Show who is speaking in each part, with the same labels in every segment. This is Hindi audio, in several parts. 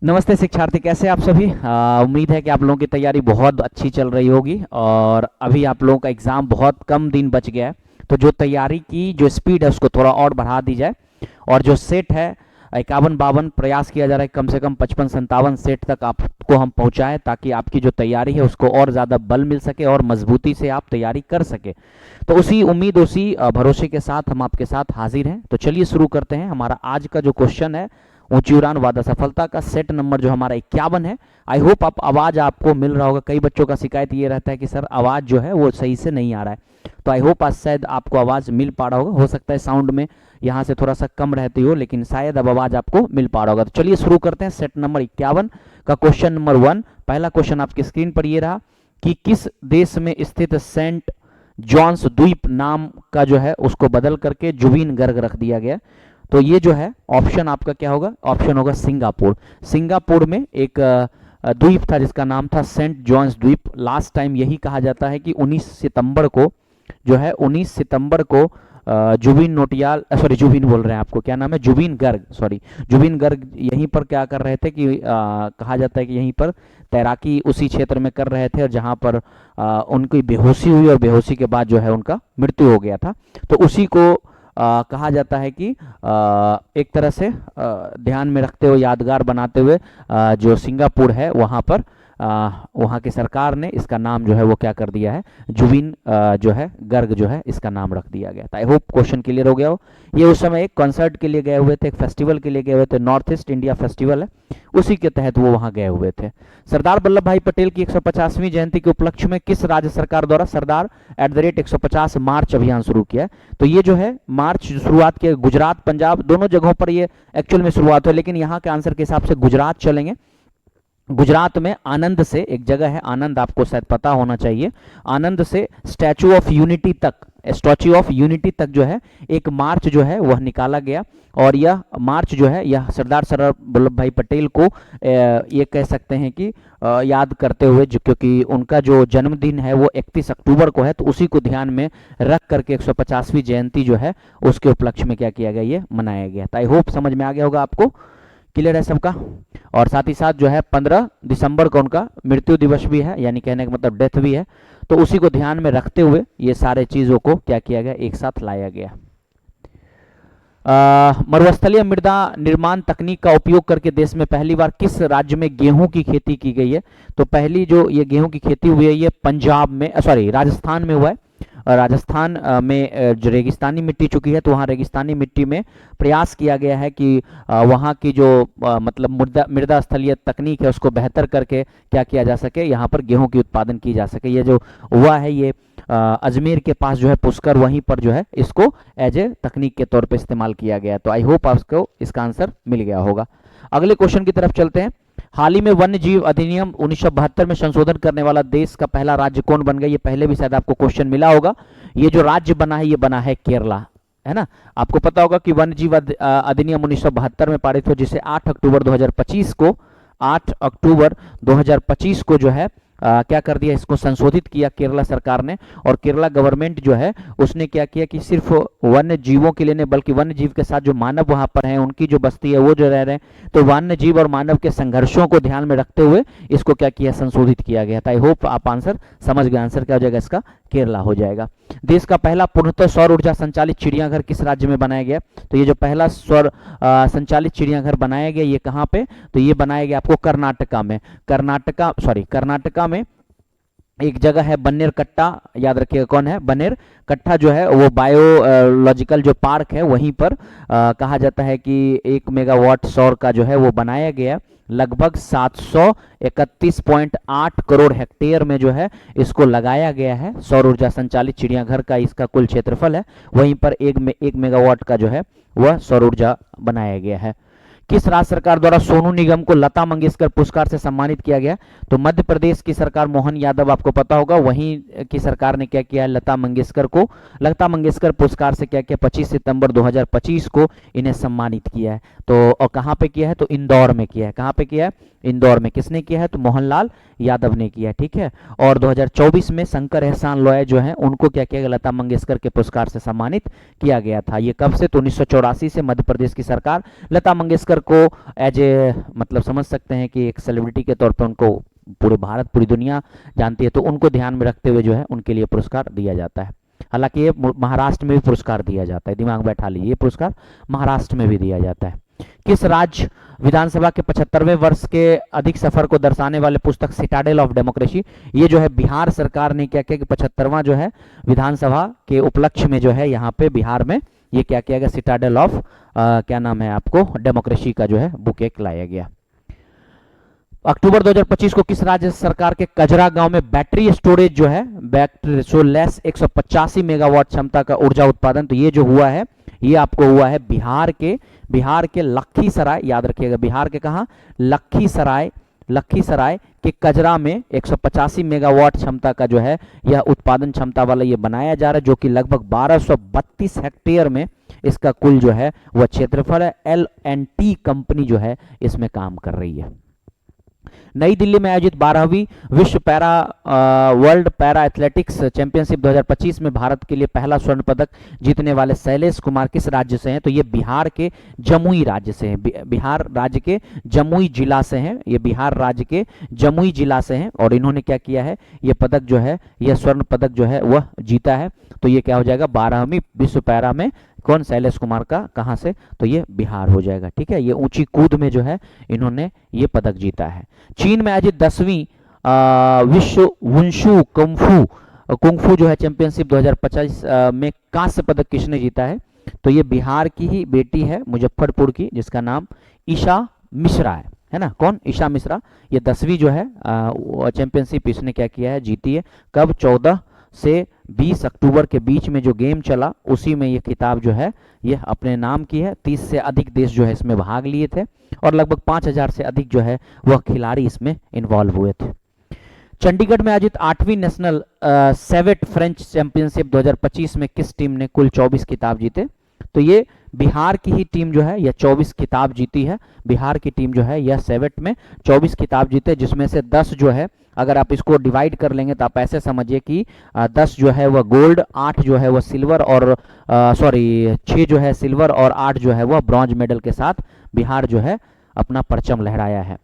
Speaker 1: नमस्ते शिक्षार्थी, कैसे आप सभी। उम्मीद है कि आप लोगों की तैयारी बहुत अच्छी चल रही होगी और अभी आप लोगों का एग्ज़ाम बहुत कम दिन बच गया है। तो जो तैयारी की जो स्पीड है उसको थोड़ा और बढ़ा दी जाए और जो सेट है 51-52 प्रयास किया जा रहा है कम से कम 55-57 सेट तक आपको हम पहुंचाएं, ताकि आपकी जो तैयारी है उसको और ज़्यादा बल मिल सके और मजबूती से आप तैयारी कर सके। तो उसी उम्मीद उसी भरोसे के साथ हम आपके साथ हाजिर हैं। तो चलिए शुरू करते हैं। हमारा आज का जो क्वेश्चन है, ऊंची उड़ान वादा सफलता का सेट नंबर जो हमारा 51 है। आई होप आप आवाज़ आपको मिल रहा होगा। कई बच्चों का शिकायत ये रहता है कि सर आवाज़ जो है वो सही से नहीं आ रहा है। तो आई होप आज शायद आपको आवाज़ मिल पा रहा होगा। हो सकता है साउंड में यहाँ से थोड़ा सा कम रहती हो, लेकिन शायद अब आवाज़ आपको मिल पा रहा होगा। तो चलिए शुरू करते हैं। सेट नंबर 51 का क्वेश्चन नंबर 1। पहला क्वेश्चन आपकी स्क्रीन पर ये रहा कि किस देश में स्थित सेंट जॉन्स द्वीप नाम का जो है उसको बदल करके जुबिन गर्ग रख दिया गया। तो ये जो है ऑप्शन आपका क्या होगा? ऑप्शन होगा सिंगापुर। सिंगापुर में एक द्वीप था जिसका नाम था सेंट जॉन्स द्वीप। लास्ट टाइम यही कहा जाता है कि 19 सितंबर को जो है 19 सितंबर को जुबिन नौटियाल जुबिन बोल रहे हैं आपको, क्या नाम है, जुबिन गर्ग, जुबिन गर्ग यहीं पर क्या कर रहे थे कि कहा जाता है कि यहीं पर तैराकी उसी क्षेत्र में कर रहे थे और जहाँ पर उनकी बेहोशी हुई और बेहोशी के बाद जो है उनका मृत्यु हो गया था। तो उसी को कहा जाता है कि एक तरह से ध्यान में रखते हुए, यादगार बनाते हुए जो सिंगापुर है वहाँ पर वहाँ की सरकार ने इसका नाम जो है वो क्या कर दिया है, जुबिन जो है गर्ग जो है इसका नाम रख दिया गया था। आई होप क्वेश्चन क्लियर हो गया हो। ये उस समय एक कॉन्सर्ट के लिए गए हुए थे, एक फेस्टिवल के लिए गए हुए थे, नॉर्थ ईस्ट इंडिया फेस्टिवल है, उसी के तहत वो वहाँ गए हुए थे। सरदार वल्लभ भाई पटेल की 150वीं जयंती के उपलक्ष्य में किस राज्य सरकार द्वारा सरदार @150 मार्च अभियान शुरू किया है? तो ये जो है मार्च शुरुआत किया गुजरात पंजाब दोनों जगहों पर ये एक्चुअल में शुरुआत है, लेकिन यहाँ के आंसर के हिसाब से गुजरात चलेंगे। गुजरात में आनंद से एक जगह है, आनंद आपको शायद पता होना चाहिए, आनंद से स्टैचू ऑफ यूनिटी तक जो है एक मार्च जो है वह निकाला गया। और यह मार्च जो है यह सरदार वल्लभ भाई पटेल को ये कह सकते हैं कि याद करते हुए, जो क्योंकि उनका जो जन्मदिन है वो 31 अक्टूबर को है, तो उसी को ध्यान में रख करके 150वीं जयंती जो है उसके उपलक्ष्य में क्या किया गया, ये मनाया गया। तो आई होप समझ में आ गया होगा आपको, क्लियर है सबका। और साथ ही साथ जो है 15 दिसंबर को उनका मृत्यु दिवस भी है, यानी कहने का मतलब डेथ भी है। तो उसी को ध्यान में रखते हुए ये सारे चीज़ों को क्या किया गया, एक साथ लाया गया। मरुस्थलीय मृदा निर्माण तकनीक का उपयोग करके देश में पहली बार किस राज्य में गेहूं की खेती की गई है? तो पहली जो ये गेहूं की खेती हुई है ये पंजाब में, राजस्थान में हुआ है। राजस्थान में जो रेगिस्तानी मिट्टी चुकी है, तो वहाँ रेगिस्तानी मिट्टी में प्रयास किया गया है कि वहाँ की जो मतलब मृदा स्थलीय तकनीक है उसको बेहतर करके क्या किया जा सके, यहाँ पर गेहूं की उत्पादन की जा सके। ये जो हुआ है ये अजमेर के पास जो है पुष्कर, वहीं पर जो है इसको एज ए तकनीक के तौर पे इस्तेमाल किया गया। तो आई होप आपको इसका आंसर मिल गया होगा। अगले क्वेश्चन की तरफ चलते हैं। हाल ही में वन्य जीव अधिनियम 1972 में संशोधन करने वाला देश का पहला राज्य कौन बन गया? ये पहले भी शायद आपको क्वेश्चन मिला होगा। ये जो राज्य बना है ये बना है केरला, है ना। आपको पता होगा कि वन्य जीव अधिनियम 1972 में पारित हुआ, जिसे 8 अक्टूबर 2025 को जो है क्या कर दिया, इसको संशोधित किया केरला सरकार ने। और केरला गवर्नमेंट जो है उसने क्या किया कि सिर्फ वन्य जीवों के लिए नहीं, बल्कि वन्य जीव के साथ जो मानव वहां पर हैं, उनकी जो बस्ती है वो जो रह रहे हैं, तो वन्य जीव और मानव के संघर्षों को ध्यान में रखते हुए इसको क्या किया, संशोधित किया गया था। आई होप आप आंसर समझ गए। आंसर क्या हो जाएगा इसका? केरला हो जाएगा। देश का पहला पूर्णतः सौर ऊर्जा संचालित चिड़ियाघर किस राज्य में बनाया गया? तो ये जो पहला सौर संचालित चिड़ियाघर बनाया गया ये कहाँ पे? तो ये बनाया गया आपको कर्नाटका में। कर्नाटका में एक जगह है बन्नेर कट्टा, याद रखिएगा कौन है बन्नेर कट्टा, जो है वो बायोलॉजिकल जो पार्क है वहीं पर कहा जाता है कि 1 मेगावाट सौर का जो है वो बनाया गया। लगभग 731.8 करोड़ हेक्टेयर में जो है इसको लगाया गया है। सौर ऊर्जा संचालित चिड़ियाघर का इसका कुल क्षेत्रफल है, वहीं पर 1 मेगावाट का जो है वह सौर ऊर्जा बनाया गया है। किस राज्य सरकार द्वारा सोनू निगम को लता मंगेशकर पुरस्कार से सम्मानित किया गया? तो मध्य प्रदेश की सरकार, मोहन यादव आपको पता होगा, वहीं की सरकार ने क्या किया है, लता मंगेशकर पुरस्कार से क्या किया, 25 सितंबर 2025 को इन्हें सम्मानित किया है। तो और कहाँ पे किया है? तो इंदौर में किया है। कहाँ पे किया है? इंदौर में। किसने किया है? तो मोहनलाल यादव ने किया है, ठीक है। और 2024 में शंकर एहसान लॉय जो है उनको क्या किया गया, लता मंगेशकर के पुरस्कार से सम्मानित किया गया था। ये कब से? तो 1984 से मध्य प्रदेश की सरकार लता मंगेशकर को एज ए मतलब समझ सकते हैं कि एक सेलिब्रिटी के तौर पे उनको पूरे भारत पूरी दुनिया जानती है, तो उनको ध्यान में रखते हुए जो है उनके लिए पुरस्कार दिया जाता है। हालांकि ये महाराष्ट्र में भी पुरस्कार दिया जाता है, दिमाग बैठा लीजिए, ये पुरस्कार महाराष्ट्र में भी दिया जाता है। किस राज्य विधानसभा के 75वें वर्ष के अधिक सफर को दर्शाने वाले पुस्तक सिटाडेल ऑफ डेमोक्रेसी, ये जो है बिहार सरकार ने क्या किया कि 75वां जो है विधानसभा के उपलक्ष्य में जो है यहाँ पे बिहार में ये क्या किया गया, सिटाडेल ऑफ क्या नाम है आपको, डेमोक्रेसी का जो है बुक एक लाया गया। अक्टूबर 2025 को किस राज्य सरकार के कजरा गांव में बैटरी स्टोरेज जो है बैटरी सोलेस 185 मेगावाट क्षमता का ऊर्जा उत्पादन, तो ये जो हुआ है ये आपको हुआ है बिहार के लखीसराय, याद रखिएगा बिहार के कहा, लखीसराय के कजरा में 185 मेगावाट क्षमता का जो है यह उत्पादन क्षमता वाला ये बनाया जा रहा है, जो कि लगभग 1232 हेक्टेयर में इसका कुल जो है वह क्षेत्रफल है। L&T कंपनी जो है इसमें काम कर रही है। नई दिल्ली में आयोजित 12वीं विश्व वर्ल्ड पैरा एथलेटिक्स चैंपियनशिप 2025 में भारत के लिए पहला स्वर्ण पदक जीतने वाले शैलेश कुमार किस राज्य से हैं, तो ये बिहार के जमुई राज्य से हैं, बिहार राज्य के जमुई जिला से हैं, ये बिहार राज्य के जमुई जिला से हैं। और इन्होंने क्या किया है, ये पदक जो है, यह स्वर्ण पदक जो है वह जीता है। तो ये क्या हो जाएगा, 12वीं विश्व पैरा में कौन, शैलेश कुमार का, कहां से, तो ये बिहार हो जाएगा। ठीक है, ये ऊंची कूद में जो है इन्होंने ये पदक जीता है। चीन में आयोजित 10वीं विश्व वुशु कुंफू जो है चैंपियनशिप 2025 में कांस्य पदक किसने जीता है, तो ये बिहार की ही बेटी है मुजफ्फरपुर की, जिसका नाम ईशा मिश्रा है ना, कौन, ईशा मिश्रा। ये 10वीं जो है चैंपियनशिप इसने क्या किया है, जीती है। कब, 14 से 20 अक्टूबर के बीच में जो गेम चला उसी में ये खिताब जो है ये अपने नाम की है। 30 से अधिक देश जो है इसमें भाग लिए थे और लगभग 5000 से अधिक जो है वह खिलाड़ी इसमें इन्वॉल्व हुए थे। चंडीगढ़ में आयोजित 8वीं नेशनल सेवेट फ्रेंच चैंपियनशिप 2025 में किस टीम ने कुल 24 खिताब जीते, तो ये बिहार की ही टीम जो है यह 24 खिताब जीती है। बिहार की टीम जो है यह सेवेट में 24 खिताब जीते, जिसमें से 10 जो है, अगर आप इसको डिवाइड कर लेंगे तो आप ऐसे समझिए कि 10 जो है वह गोल्ड, 8 जो है वह सिल्वर और 6 जो है सिल्वर और 8 जो है वह ब्रॉन्ज मेडल के साथ बिहार जो है अपना परचम लहराया है।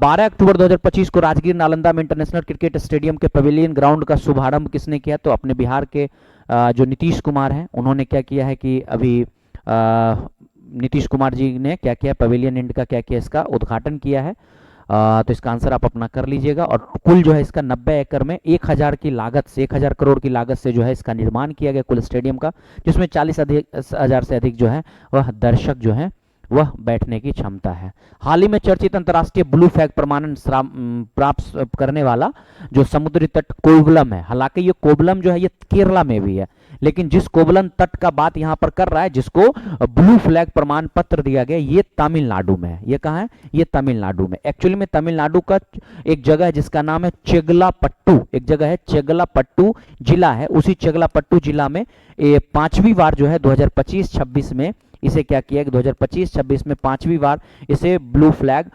Speaker 1: 12 अक्टूबर 2025 को राजगीर नालंदा में इंटरनेशनल क्रिकेट स्टेडियम के पवेलियन ग्राउंड का शुभारंभ किसने किया, तो अपने बिहार के जो नीतीश कुमार हैं उन्होंने क्या किया है कि अभी नीतीश कुमार जी ने क्या किया, पवेलियन इंड का क्या किया, इसका उद्घाटन किया है। तो इसका आंसर आप अपना कर लीजिएगा। और कुल जो है इसका 90 एकड़ में 1000 की लागत से, 1000 करोड़ की लागत से जो है इसका निर्माण किया गया कुल स्टेडियम का, जिसमें 40,000 से अधिक जो है वह दर्शक जो है वह बैठने की क्षमता है। हाल ही में चर्चित अंतर्राष्ट्रीय ब्लू फ्लैग प्रमाणन प्राप्त करने वाला जो समुद्री तट कोवलम है, हालांकि ये कोवलम जो है ये केरला में भी है, लेकिन जिस कोवलम तट का बात यहाँ पर कर रहा है, जिसको ब्लू फ्लैग प्रमाण पत्र दिया गया, ये तमिलनाडु में है। ये कहाँ है, ये तमिलनाडु में। एक्चुअली में तमिलनाडु का एक जगह है जिसका नाम है चेगलापट्टू, एक जगह है चेगलापट्टू जिला है, उसी चेगलापट्टू जिला में 5वीं बार जो है 2025-26 में इसे क्या किया, 2025-26 में 5वीं बार इसे ब्लू फ्लैग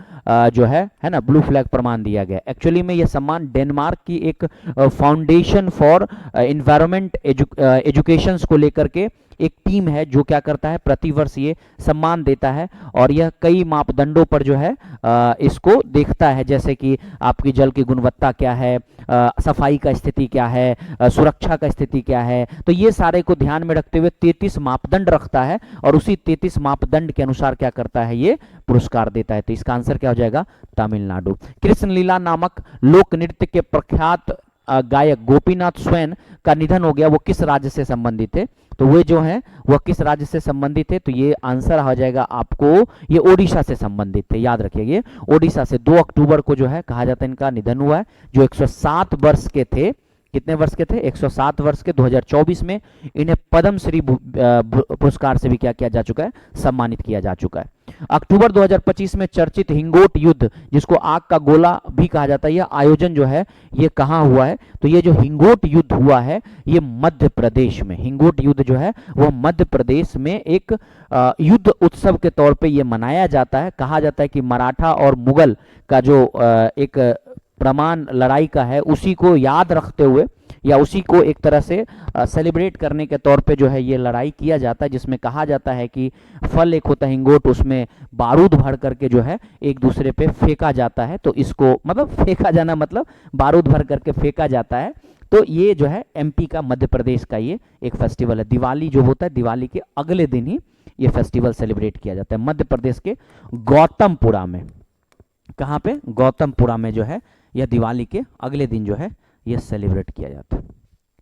Speaker 1: जो है ना, ब्लू फ्लैग प्रमाण दिया गया। एक्चुअली में यह सम्मान डेनमार्क की एक फाउंडेशन फॉर एनवायरनमेंट एजुकेशन को लेकर के एक टीम है जो क्या करता है, प्रतिवर्ष ये सम्मान देता है और यह कई मापदंडों पर जो है इसको देखता है, जैसे कि आपकी जल की गुणवत्ता क्या है, सफाई का स्थिति क्या है, सुरक्षा का स्थिति क्या है, तो ये सारे को ध्यान में रखते हुए 33 मापदंड रखता है और उसी 33 मापदंड के अनुसार क्या करता है, ये पुरस्कार देता है। तो इसका आंसर क्या हो जाएगा, तमिलनाडु। कृष्ण लीला नामक लोक नृत्य के प्रख्यात गायक गोपीनाथ स्वैन का निधन हो गया, वो किस राज्य से संबंधित थे, तो वे जो हैं वह किस राज्य से संबंधित थे, तो ये आंसर हो जाएगा आपको, ये ओडिशा से संबंधित थे, याद रखिए ये ओडिशा से। 2 अक्टूबर को जो है कहा जाता है इनका निधन हुआ है, जो 107 वर्ष के थे। कितने वर्ष के थे, 107 वर्ष के। 2024 में इन्हें पद्मश्री पुरस्कार से भी क्या किया जा चुका है, सम्मानित किया जा चुका है। अक्टूबर 2025 में चर्चित हिंगोट युद्ध, जिसको आग का गोला भी कहा जाता है, यह आयोजन जो है ये कहाँ हुआ है, तो ये जो हिंगोट युद्ध हुआ है ये मध्य प्रदेश में, हिंगोट युद्ध जो है वह मध्य प्रदेश में एक युद्ध उत्सव के तौर पे ये मनाया जाता है। कहा जाता है कि मराठा और मुगल का जो एक प्रमाण लड़ाई का है, उसी को याद रखते हुए या उसी को एक तरह से सेलिब्रेट करने के तौर पे जो है ये लड़ाई किया जाता है, जिसमें कहा जाता है कि फल एक होता है हिंगोट, उसमें बारूद भर करके जो है एक दूसरे पे फेंका जाता है। तो इसको मतलब फेंका जाना मतलब बारूद भर करके फेंका जाता है। तो ये जो है एमपी का, मध्य प्रदेश का ये एक फेस्टिवल है। दिवाली जो होता है, दिवाली के अगले दिन ही ये फेस्टिवल सेलिब्रेट किया जाता है मध्य प्रदेश के गौतमपुरा में। कहाँ पे? गौतमपुरा में जो है यह दिवाली के अगले दिन जो है यह सेलिब्रेट किया जाता है,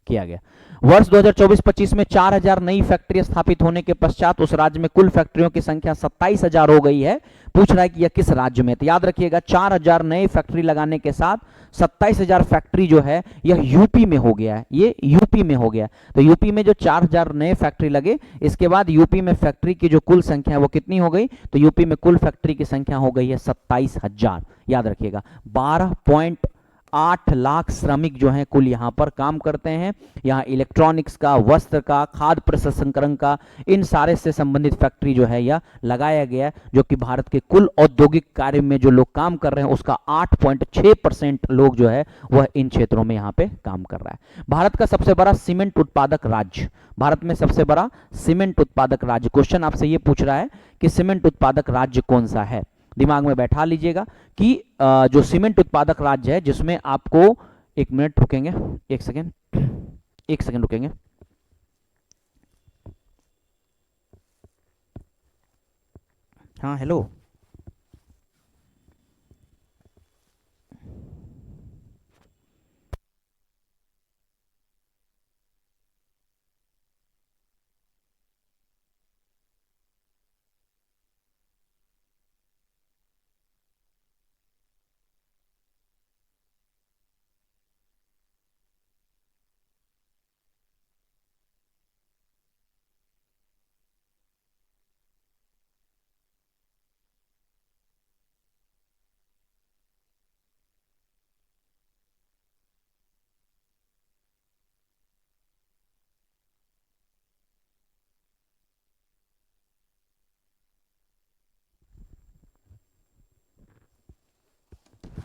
Speaker 1: किया गया। वर्ष 2024-25 में 4000 नई फैक्ट्री स्थापित होने के पश्चात उस राज्य में कुल फैक्ट्रियों की संख्या 27000 हो गई है। पूछ रहा है कि यह किस राज्य में? तो याद रखिएगा 4000 नए फैक्ट्री लगाने के साथ 27000 फैक्ट्री जो है यह यूपी में हो गया है, ये यूपी में हो गया। तो यूपी में जो 4000 नए फैक्ट्री लगे, इसके बाद यूपी में फैक्ट्री की जो कुल संख्या है वो कितनी हो गई? तो यूपी में कुल फैक्ट्री की संख्या हो गई है 27000। याद रखिएगा 12.8 लाख श्रमिक जो हैं कुल यहाँ पर काम करते हैं। यहाँ इलेक्ट्रॉनिक्स का, वस्त्र का, खाद्य प्रसंस्करण का, इन सारे से संबंधित फैक्ट्री जो है यह लगाया गया है, जो कि भारत के कुल औद्योगिक कार्य में जो लोग काम कर रहे हैं उसका 8.6% लोग जो है वह इन क्षेत्रों में यहाँ पे काम कर रहा है। भारत का सबसे बड़ा सीमेंट उत्पादक राज्य, भारत में सबसे बड़ा सीमेंट उत्पादक राज्य, क्वेश्चन आपसे ये पूछ रहा है कि सीमेंट उत्पादक राज्य कौन सा है। दिमाग में बैठा लीजिएगा कि जो सीमेंट उत्पादक राज्य है, जिसमें आपको, एक मिनट रुकेंगे, एक सेकेंड रुकेंगे। हाँ हेलो,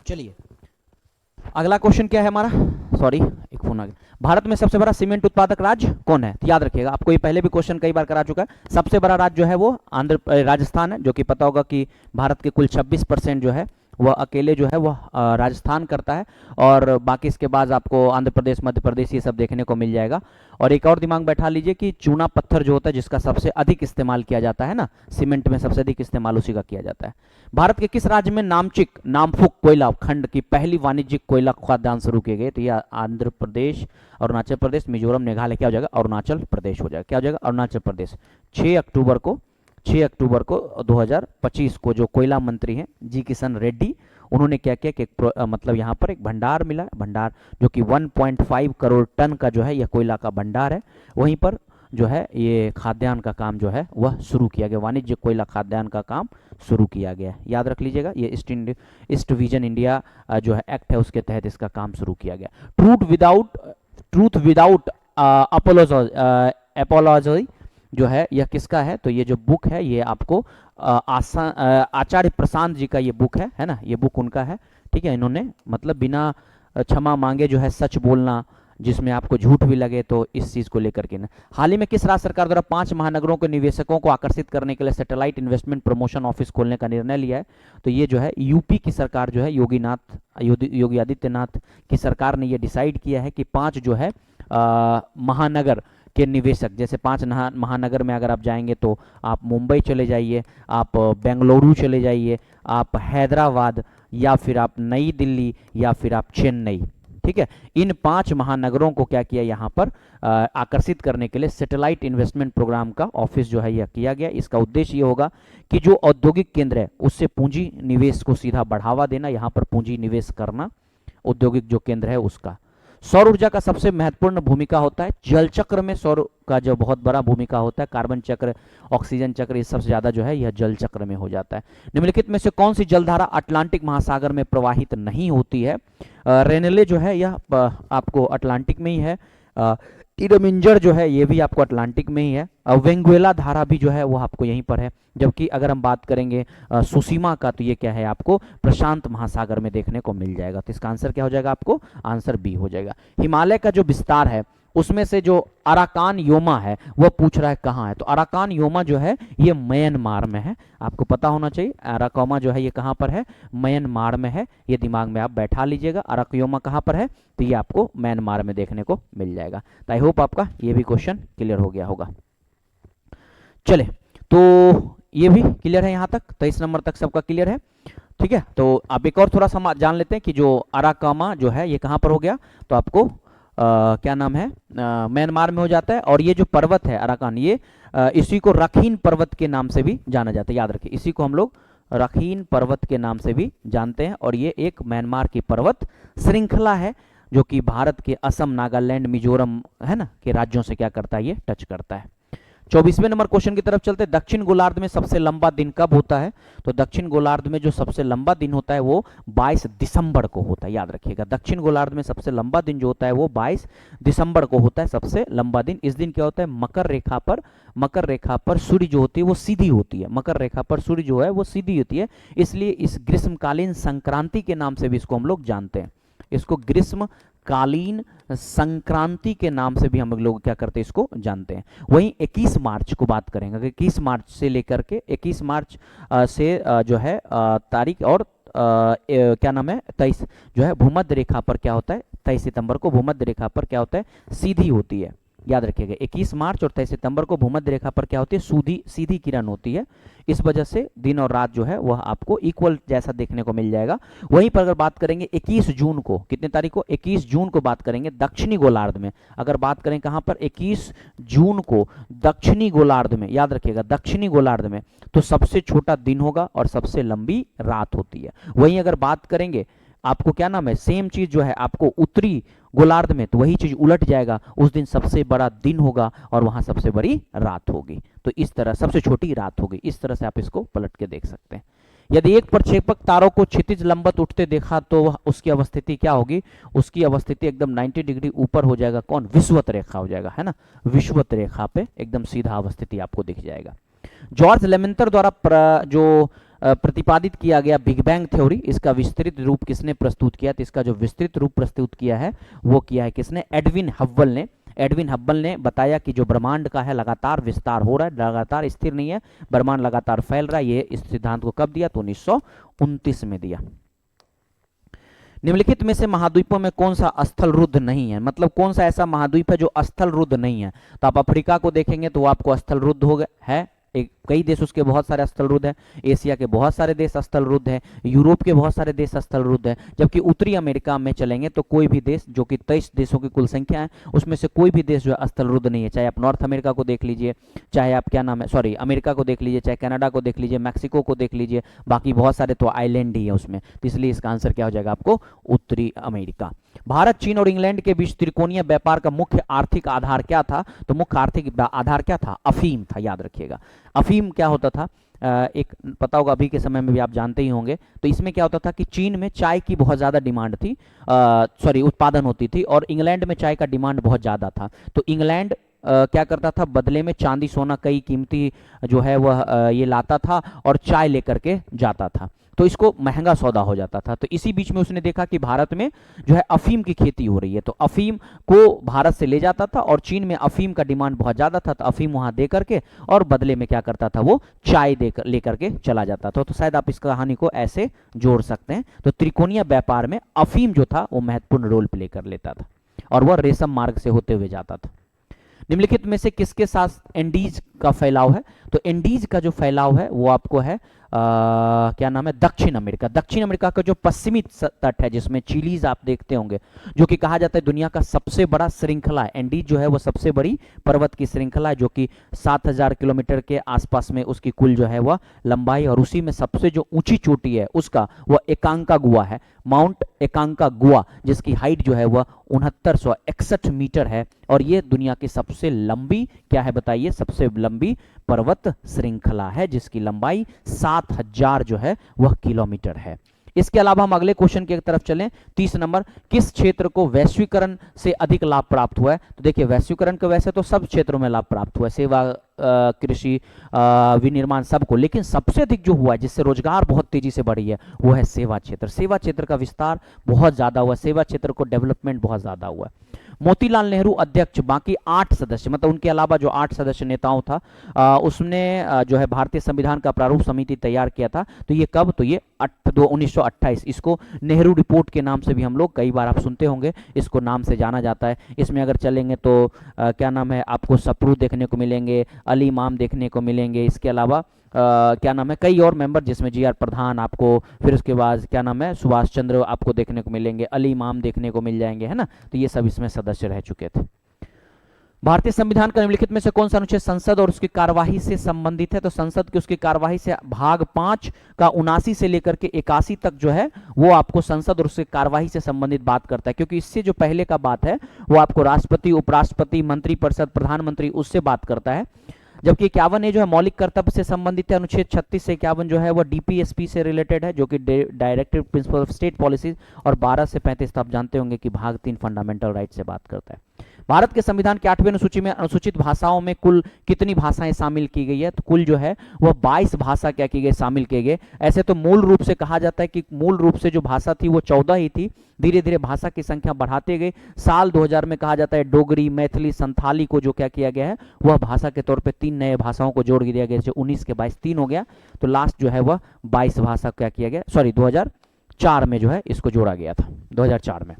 Speaker 1: चलिए अगला क्वेश्चन क्या है हमारा, सॉरी एक फोन आ गया। भारत में सबसे बड़ा सीमेंट उत्पादक राज्य कौन है? तो याद रखिएगा, आपको ये पहले भी क्वेश्चन कई बार करा चुका है। सबसे बड़ा राज्य जो है वो राजस्थान है, जो कि पता होगा कि भारत के कुल 26% जो है वह अकेले जो है वह राजस्थान करता है, और बाकी इसके बाद आपको आंध्र प्रदेश, मध्य प्रदेश ये सब देखने को मिल जाएगा। और एक और दिमाग बैठा लीजिए कि चूना पत्थर जो होता है, जिसका सबसे अधिक इस्तेमाल किया जाता है ना, सीमेंट में सबसे अधिक इस्तेमाल उसी का किया जाता है। भारत के किस राज्य में नामफुक कोयला खंड की पहली वाणिज्यिक कोयला खदान शुरू किए गए? तो यह आंध्र प्रदेश, अरुणाचल प्रदेश, मिजोरम, मेघालय, क्या हो जाएगा? अरुणाचल प्रदेश हो जाएगा। क्या हो जाएगा? अरुणाचल प्रदेश। 6 अक्टूबर को 2025 को जो कोयला मंत्री हैं जी किशन रेड्डी, उन्होंने क्या किया कि मतलब यहाँ पर एक भंडार मिला, भंडार जो कि 1.5 करोड़ टन का जो है यह कोयला का भंडार है, वहीं पर जो है ये खाद्यान्न का काम जो है वह शुरू किया गया, वाणिज्य कोयला खाद्यान्न का काम शुरू किया गया। याद रख लीजिएगा, ये ईस्ट विजन इंडिया जो है एक्ट है, उसके तहत इसका काम शुरू किया गया। ट्रूथ विदाउट एपोलॉजी जो है यह किसका है? तो ये जो बुक है ये आपको आचार्य प्रशांत जी का ये बुक है ना, ये बुक उनका है, ठीक है। इन्होंने मतलब बिना क्षमा मांगे जो है सच बोलना, जिसमें आपको झूठ भी लगे, तो इस चीज को लेकर के ना। हाल ही में किस राज्य सरकार द्वारा 5 महानगरों के निवेशकों को आकर्षित करने के लिए सैटेलाइट इन्वेस्टमेंट प्रमोशन ऑफिस खोलने का निर्णय लिया है? तो ये जो है यूपी की सरकार जो है, योगी आदित्यनाथ की सरकार ने ये डिसाइड किया है कि 5 जो है महानगर के निवेशक, जैसे 5 महानगर में अगर आप जाएंगे तो आप मुंबई चले जाइए, आप बेंगलुरु चले जाइए, आप हैदराबाद, या फिर आप नई दिल्ली, या फिर आप चेन्नई, ठीक है। इन 5 महानगरों को क्या किया यहाँ पर आकर्षित करने के लिए सैटेलाइट इन्वेस्टमेंट प्रोग्राम का ऑफिस जो है यह किया गया। इसका उद्देश्य ये होगा कि जो औद्योगिक केंद्र है उससे पूंजी निवेश को सीधा बढ़ावा देना, यहाँ पर पूंजी निवेश करना, औद्योगिक जो केंद्र है उसका। सौर ऊर्जा का सबसे महत्वपूर्ण भूमिका होता है जल चक्र में, सौर का जो बहुत बड़ा भूमिका होता है, कार्बन चक्र, ऑक्सीजन चक्र, ये सबसे ज्यादा जो है यह जल चक्र में हो जाता है। निम्नलिखित में से कौन सी जलधारा अटलांटिक महासागर में प्रवाहित नहीं होती है? रेनले जो है यह आपको अटलांटिक में ही है। किलिमिंजर जो है ये भी आपको अटलांटिक में ही है। वेंगुएला धारा भी जो है वो आपको यहीं पर है। जबकि अगर हम बात करेंगे सुसीमा का, तो ये क्या है, आपको प्रशांत महासागर में देखने को मिल जाएगा। तो इसका आंसर क्या हो जाएगा, आपको आंसर बी हो जाएगा। हिमालय का जो विस्तार है उसमें से जो अराकान योमा है वह पूछ रहा है कहाँ है। तो अराकान योमा जो है ये म्यांमार में है, आपको पता होना चाहिए। अराकोमा जो है ये कहाँ पर है, म्यांमार में है। ये दिमाग में आप बैठा लीजिएगा, अराकयोमा कहाँ पर है, तो ये आपको म्यांमार में देखने को मिल जाएगा। तो आई होप आपका ये भी क्वेश्चन क्लियर हो गया होगा। चले, तो ये भी क्लियर है यहाँ तक, 23 नंबर तक सबका क्लियर है। ठीक है, तो आप एक और थोड़ा सा जान लेते हैं कि जो अराकामा जो है ये कहाँ पर हो गया, तो आपको क्या नाम है, म्यांमार में हो जाता है। और ये जो पर्वत है अराकान, ये इसी को रखीन पर्वत के नाम से भी जाना जाता है, याद रखिए, इसी को हम लोग रखीन पर्वत के नाम से भी जानते हैं। और ये एक म्यांमार की पर्वत श्रृंखला है जो कि भारत के असम, नागालैंड, मिजोरम है ना के राज्यों से क्या करता है, ये टच करता है। 24वें नंबर क्वेश्चन की तरफ चलते हैं। दक्षिण गोलार्ध में सबसे लंबा दिन कब होता है? तो दक्षिण गोलार्ध में जो सबसे लंबा दिन होता है वो 22 दिसंबर को होता है, याद रखिएगा। दक्षिण गोलार्ध में सबसे लंबा दिन जो होता है वो 22 दिसंबर को होता है, सबसे लंबा दिन। इस दिन क्या होता है, मकर रेखा पर सूर्य जो होती है वो सीधी होती है, मकर रेखा पर सूर्य जो है वो सीधी होती है, इसलिए इस ग्रीष्मकालीन संक्रांति के नाम से भी इसको हम लोग जानते हैं। इसको ग्रीष्मकालीन संक्रांति के नाम से भी हम लोग क्या करते हैं, इसको जानते हैं। वहीं 21 मार्च को बात करेंगे, अगर 21 मार्च से लेकर के 21 मार्च से जो है तारीख, और क्या नाम है, 23 जो है भूमध्य रेखा पर क्या होता है, 23 सितंबर को भूमध्य रेखा पर क्या होता है, सीधी होती है, याद रखिएगा। 21 मार्च और 23 सितंबर को भूमध्य रेखा पर क्या होती है, सीधी किरण होती है। इस वजह से दिन और रात जो है वह आपको इक्वल जैसा देखने को मिल जाएगा। वहीं पर अगर बात करेंगे 21 जून को, कितने तारीख को, 21 जून को बात करेंगे दक्षिणी गोलार्ध में, अगर बात करें कहां पर, 21 जून को दक्षिणी गोलार्ध में, याद रखिएगा दक्षिणी गोलार्ध में, तो सबसे छोटा दिन होगा और सबसे लंबी रात होती है। वहीं अगर बात करेंगे आपको क्या नाम है, सेम चीज जो है आपको उत्तरी गोलार्ध में, तो वही चीज उलट जाएगा, उस दिन सबसे बड़ा दिन होगा और वहां सबसे बड़ी रात होगी। तो इस तरह सबसे छोटी रात होगी, इस तरह से आप इसको पलट के देख सकते हैं। यदि एक प्रक्षेपक तारों को क्षितिज लंबत उठते देखा तो उसकी अवस्थिति क्या होगी, उसकी अवस्थिति एकदम 90 डिग्री ऊपर हो जाएगा, कौन, विषुवत रेखा हो जाएगा, है ना, विषुवत रेखा पे एकदम सीधा अवस्थिति आपको दिख जाएगा। जॉर्ज लेमेंटर द्वारा जो प्रतिपादित किया गया बिग बैंग थ्योरी, इसका विस्तृत रूप किसने प्रस्तुत किया, तो इसका जो विस्तृत रूप प्रस्तुत किया है वो किया है किसने, एडविन हब्बल ने। एडविन हब्बल ने बताया कि जो ब्रह्मांड का है लगातार विस्तार हो रहा है, लगातार स्थिर नहीं है, ब्रह्मांड लगातार फैल रहा है। ये इस सिद्धांत को कब दिया, तो 1929 में दिया। निम्नलिखित में से महाद्वीपों में कौन सा स्थल रुद्ध नहीं है, मतलब कौन सा ऐसा महाद्वीप है जो स्थल रुद्ध नहीं है? तो आप अफ्रीका को देखेंगे तो वो आपको स्थल रुद्ध हो गया है, कई देश उसके बहुत सारे स्थल रुद्ध है, एशिया के बहुत सारे देश स्थल रुद्ध है, यूरोप के बहुत सारे देश स्थल रुद्ध है। जबकि उत्तरी अमेरिका में चलेंगे तो कोई भी देश, जो कि 23 देशों की कुल संख्या है, उसमें से कोई भी देश जो है स्थल रुद्ध नहीं है। चाहे आप नॉर्थ अमेरिका को देख लीजिए, चाहे आप क्या नाम है, सॉरी अमेरिका को देख लीजिए, चाहे कनाडा को देख लीजिए, मैक्सिको को देख लीजिए, बाकी बहुत सारे तो आइलैंड ही है उसमें। तो इसलिए इसका आंसर क्या हो जाएगा आपको, उत्तरी अमेरिका। भारत, चीन और इंग्लैंड के बीच त्रिकोणीय व्यापार का मुख्य आर्थिक आधार क्या था? तो मुख्य आर्थिक आधार क्या था, अफीम था, याद रखिएगा। अफीम क्या होता था, एक पता होगा, अभी के समय में भी आप जानते ही होंगे। तो इसमें क्या होता था कि चीन में चाय की बहुत ज़्यादा डिमांड थी, सॉरी उत्पादन होती थी, और इंग्लैंड में चाय का डिमांड बहुत ज़्यादा था। तो इंग्लैंड क्या करता था, बदले में चांदी सोना कई कीमती जो है वह ये लाता था और चाय लेकर के जाता था, तो इसको महंगा सौदा हो जाता था। तो इसी बीच में उसने देखा कि भारत में जो है अफीम की खेती हो रही है, तो अफीम को भारत से ले जाता था, और चीन में अफीम का डिमांड बहुत ज़्यादा था, तो अफीम वहाँ दे करके और बदले में क्या करता था, वो चाय देकर लेकर के चला जाता था। तो शायद आप इस कहानी को ऐसे जोड़ सकते हैं। तो त्रिकोणीय व्यापार में अफीम जो था वो महत्वपूर्ण रोल प्ले कर लेता था, और वह रेशम मार्ग से होते हुए जाता था। निम्नलिखित में से किसके साथ एंडीज का फैलाव है? तो एंडीज का जो फैलाव है वो आपको है क्या नाम है, दक्षिण अमेरिका। दक्षिण अमेरिका का जो पश्चिमी तट है, जिसमें चिलीज आप देखते होंगे, जो कि कहा जाता है दुनिया का सबसे बड़ा श्रृंखला है। एंडीज जो है वो सबसे बड़ी पर्वत की श्रृंखला है, जो कि 7000 किलोमीटर के आसपास में उसकी कुल जो है वह लंबाई, और उसी में सबसे जो ऊंची चोटी है उसका वह एकांकागुआ है, माउंट एकांकागुआ, जिसकी हाइट जो है वह 6961 मीटर है। और ये दुनिया की सबसे लंबी क्या है बताइए, सबसे लंबी पर्वत श्रृंखला है, जिसकी लंबाई 7000 जो है वह किलोमीटर है। इसके अलावा हम अगले क्वेश्चन की तरफ चलें। 30 नंबर, किस क्षेत्र को वैश्वीकरण से अधिक लाभ प्राप्त हुआ है? तो देखिए वैश्वीकरण को वैसे तो सब क्षेत्रों में लाभ प्राप्त हुआ है, सेवा, कृषि, विनिर्माण, सबको, लेकिन सबसे अधिक जो हुआ है जिससे रोजगार बहुत तेजी से बढ़ी है वो है सेवा क्षेत्र। सेवा क्षेत्र का विस्तार बहुत ज्यादा हुआ, सेवा क्षेत्र को डेवलपमेंट बहुत ज्यादा हुआ है। मोतीलाल नेहरू अध्यक्ष, बाकी 8 सदस्य, मतलब उनके अलावा जो 8 सदस्य नेताओं था, उसने जो है भारतीय संविधान का प्रारूप समिति तैयार किया था। तो ये कब? तो ये 1928। इसको नेहरू रिपोर्ट के नाम से भी हम लोग कई बार आप सुनते होंगे, इसको नाम से जाना जाता है। इसमें अगर चलेंगे तो क्या नाम है, आपको सप्रू देखने को मिलेंगे, अली इमाम देखने को मिलेंगे, इसके अलावा क्या नाम है, कई और मेंबर जिसमें जी.आर. प्रधान आपको, फिर उसके बाद क्या नाम है, सुभाष चंद्र आपको देखने को मिलेंगे, अली इमाम देखने को मिल जाएंगे, है ना। तो ये सब इसमें सदस्य रह चुके थे। भारतीय संविधान का निम्नलिखित में से कौन सा अनुच्छेद संसद और उसकी कार्यवाही से संबंधित है? तो संसद की उसकी कार्यवाही से भाग 5 का 79 से लेकर के 81 तक जो है वो आपको संसद और उसकी कार्यवाही से संबंधित बात करता है, क्योंकि इससे जो पहले का बात है वो आपको राष्ट्रपति, उपराष्ट्रपति, मंत्रिपरिषद, प्रधानमंत्री, उससे बात करता है। जबकि 51 जो है मौलिक कर्तव्य से संबंधित है। अनुच्छेद 36 से 51 जो है वो डीपीएसपी से रिलेटेड है, जो कि directive principle of state policies. और 12 से 35 तो आप जानते होंगे कि भाग 3 फंडामेंटल राइट से बात करता है। भारत के संविधान के 8वें अनुसूची में अनुसूचित भाषाओं में कुल कितनी भाषाएं शामिल की गई है? तो कुल जो है वह 22 भाषा क्या की गई, शामिल किए गए। ऐसे तो मूल रूप से कहा जाता है कि मूल रूप से जो भाषा थी वो 14 ही थी, धीरे धीरे भाषा की संख्या बढ़ाते गए। साल 2000 में कहा जाता है डोगरी, मैथिली, संथाली को जो क्या किया गया है वह भाषा के तौर पे 3 नए भाषाओं को जोड़ दिया गया, जैसे 19 के 22 3 हो गया, तो लास्ट जो है वह 22 भाषा क्या किया गया, सॉरी 2004 में जो है इसको जोड़ा गया था, 2004 में।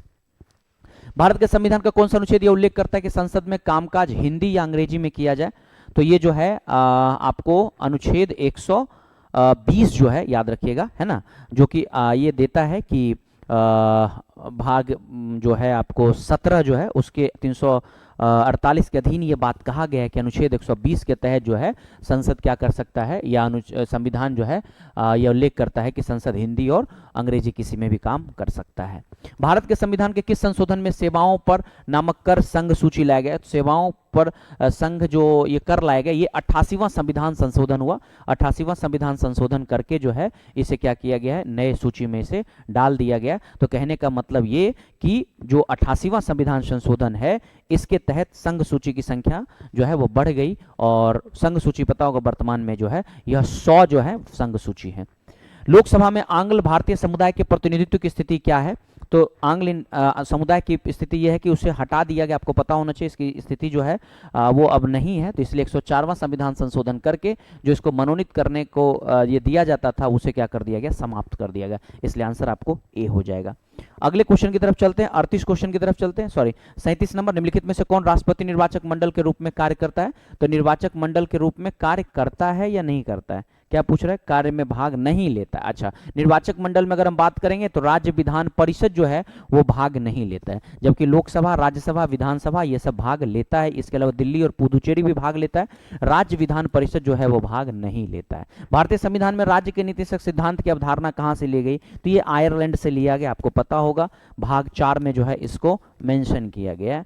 Speaker 1: भारत के संविधान का कौन सा अनुच्छेद यह उल्लेख करता है कि संसद में कामकाज हिंदी या अंग्रेजी में किया जाए? तो ये जो है आपको अनुच्छेद 120 जो है याद रखिएगा, है ना, जो कि ये देता है कि भाग जो है आपको 17 जो है उसके 348 के अधीन ये बात कहा गया है कि अनुच्छेद 120 के तहत जो है संसद क्या कर सकता है, या संविधान जो है यह उल्लेख करता है कि संसद हिंदी और अंग्रेजी किसी में भी काम कर सकता है। भारत के संविधान के किस संशोधन में सेवाओं पर नामक कर संघ सूची लाया गया? तो सेवाओं पर संघ जो ये कर लाया गया, ये 88वां संविधान संशोधन हुआ। 88वां संविधान संशोधन करके जो है इसे क्या किया गया है, नए सूची में से डाल दिया गया। तो कहने का मतलब ये कि जो 88वां संविधान संशोधन है इसके तहत संघ सूची की संख्या जो है वो बढ़ गई, और संघ सूची पता होगा वर्तमान में जो है यह 100 जो है संघ सूची है। लोकसभा में आंग्ल भारतीय समुदाय के प्रतिनिधित्व की स्थिति क्या है? तो आंग्ल समुदाय की स्थिति यह है कि उसे हटा दिया गया, आपको पता होना चाहिए इसकी स्थिति जो है वो अब नहीं है। तो इसलिए 104वां संविधान संशोधन करके जो इसको मनोनीत करने को ये दिया जाता था उसे क्या कर दिया गया, समाप्त कर दिया गया। इसलिए आंसर आपको ए हो जाएगा। अगले क्वेश्चन की तरफ चलते हैं, 38 क्वेश्चन की तरफ चलते हैं, सॉरी 37 नंबर, निम्नलिखित में से कौन राष्ट्रपति निर्वाचक मंडल के रूप में कार्य करता है? तो निर्वाचक मंडल के रूप में कार्य करता है या नहीं करता है? क्या पूछ रहा है? कार्य में भाग नहीं लेता है। अच्छा, निर्वाचक मंडल में अगर हम बात करेंगे तो राज्य विधान परिषद जो है वो भाग नहीं लेता है, जबकि लोकसभा, राज्यसभा, विधानसभा ये सब भाग लेता है। इसके अलावा दिल्ली और पुदुचेरी भी भाग लेता है। राज्य विधान परिषद जो है वो भाग नहीं लेता है। भारतीय संविधान में राज्य के नीतिशक सिद्धांत की अवधारणा कहां से ली गई? तो ये आयरलैंड से लिया गया, आपको पता होगा, भाग 4 में जो है इसको मेंशन किया गया है।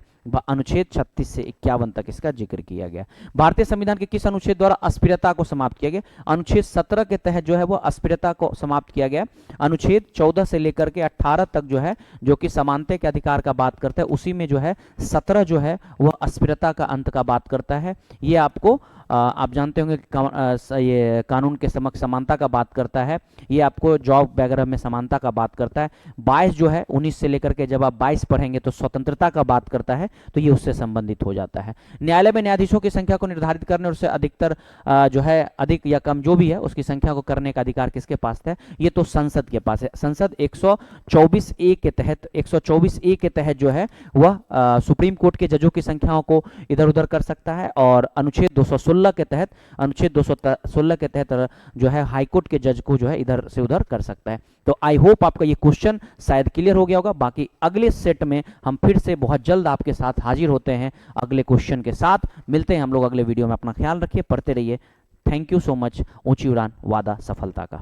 Speaker 1: अनुच्छेद 36 से 51 तक इसका जिक्र किया गया। भारतीय संविधान के किस अनुच्छेद द्वारा अस्पृश्यता को समाप्त किया गया? अनुच्छेद 17 के तहत जो है वो अस्पृश्यता को समाप्त किया गया। अनुच्छेद 14 से लेकर के 18 तक जो है जो कि समानता के अधिकार का बात करता है, उसी में जो है 17 जो है वह अस्पृश्यता का अंत का बात करता है। ये आपको आप जानते होंगे कि ये कानून के समक्ष समानता का बात करता है, ये आपको जॉब वगैरह में समानता का बात करता है। 22 जो है 19 से लेकर के जब आप 22 पढ़ेंगे तो स्वतंत्रता का बात करता है, तो ये उससे संबंधित हो जाता है। न्यायालय में न्यायाधीशों की संख्या को निर्धारित करने और उससे अधिकतर जो है अधिक या कम जो भी है उसकी संख्या को करने का अधिकार किसके पास है? ये तो संसद के पास है। संसद 124A के तहत 124A के तहत जो है वह सुप्रीम कोर्ट के जजों की संख्याओं को इधर उधर कर सकता है, और अनुच्छेद 216 के तहत अनुच्छेद 216 के तहत जो है हाईकोर्ट के जज को जो है इधर से उधर कर सकता है। तो आई होप आपका ये क्वेश्चन शायद क्लियर हो गया होगा। बाकी अगले सेट में हम फिर से बहुत जल्द आपके साथ हाजिर होते हैं अगले क्वेश्चन के साथ। मिलते हैं हम लोग अगले वीडियो में। अपना ख्याल रखिए, पढ़ते रहिए। Thank you so much. ऊंची उड़ान, वादा सफलता का।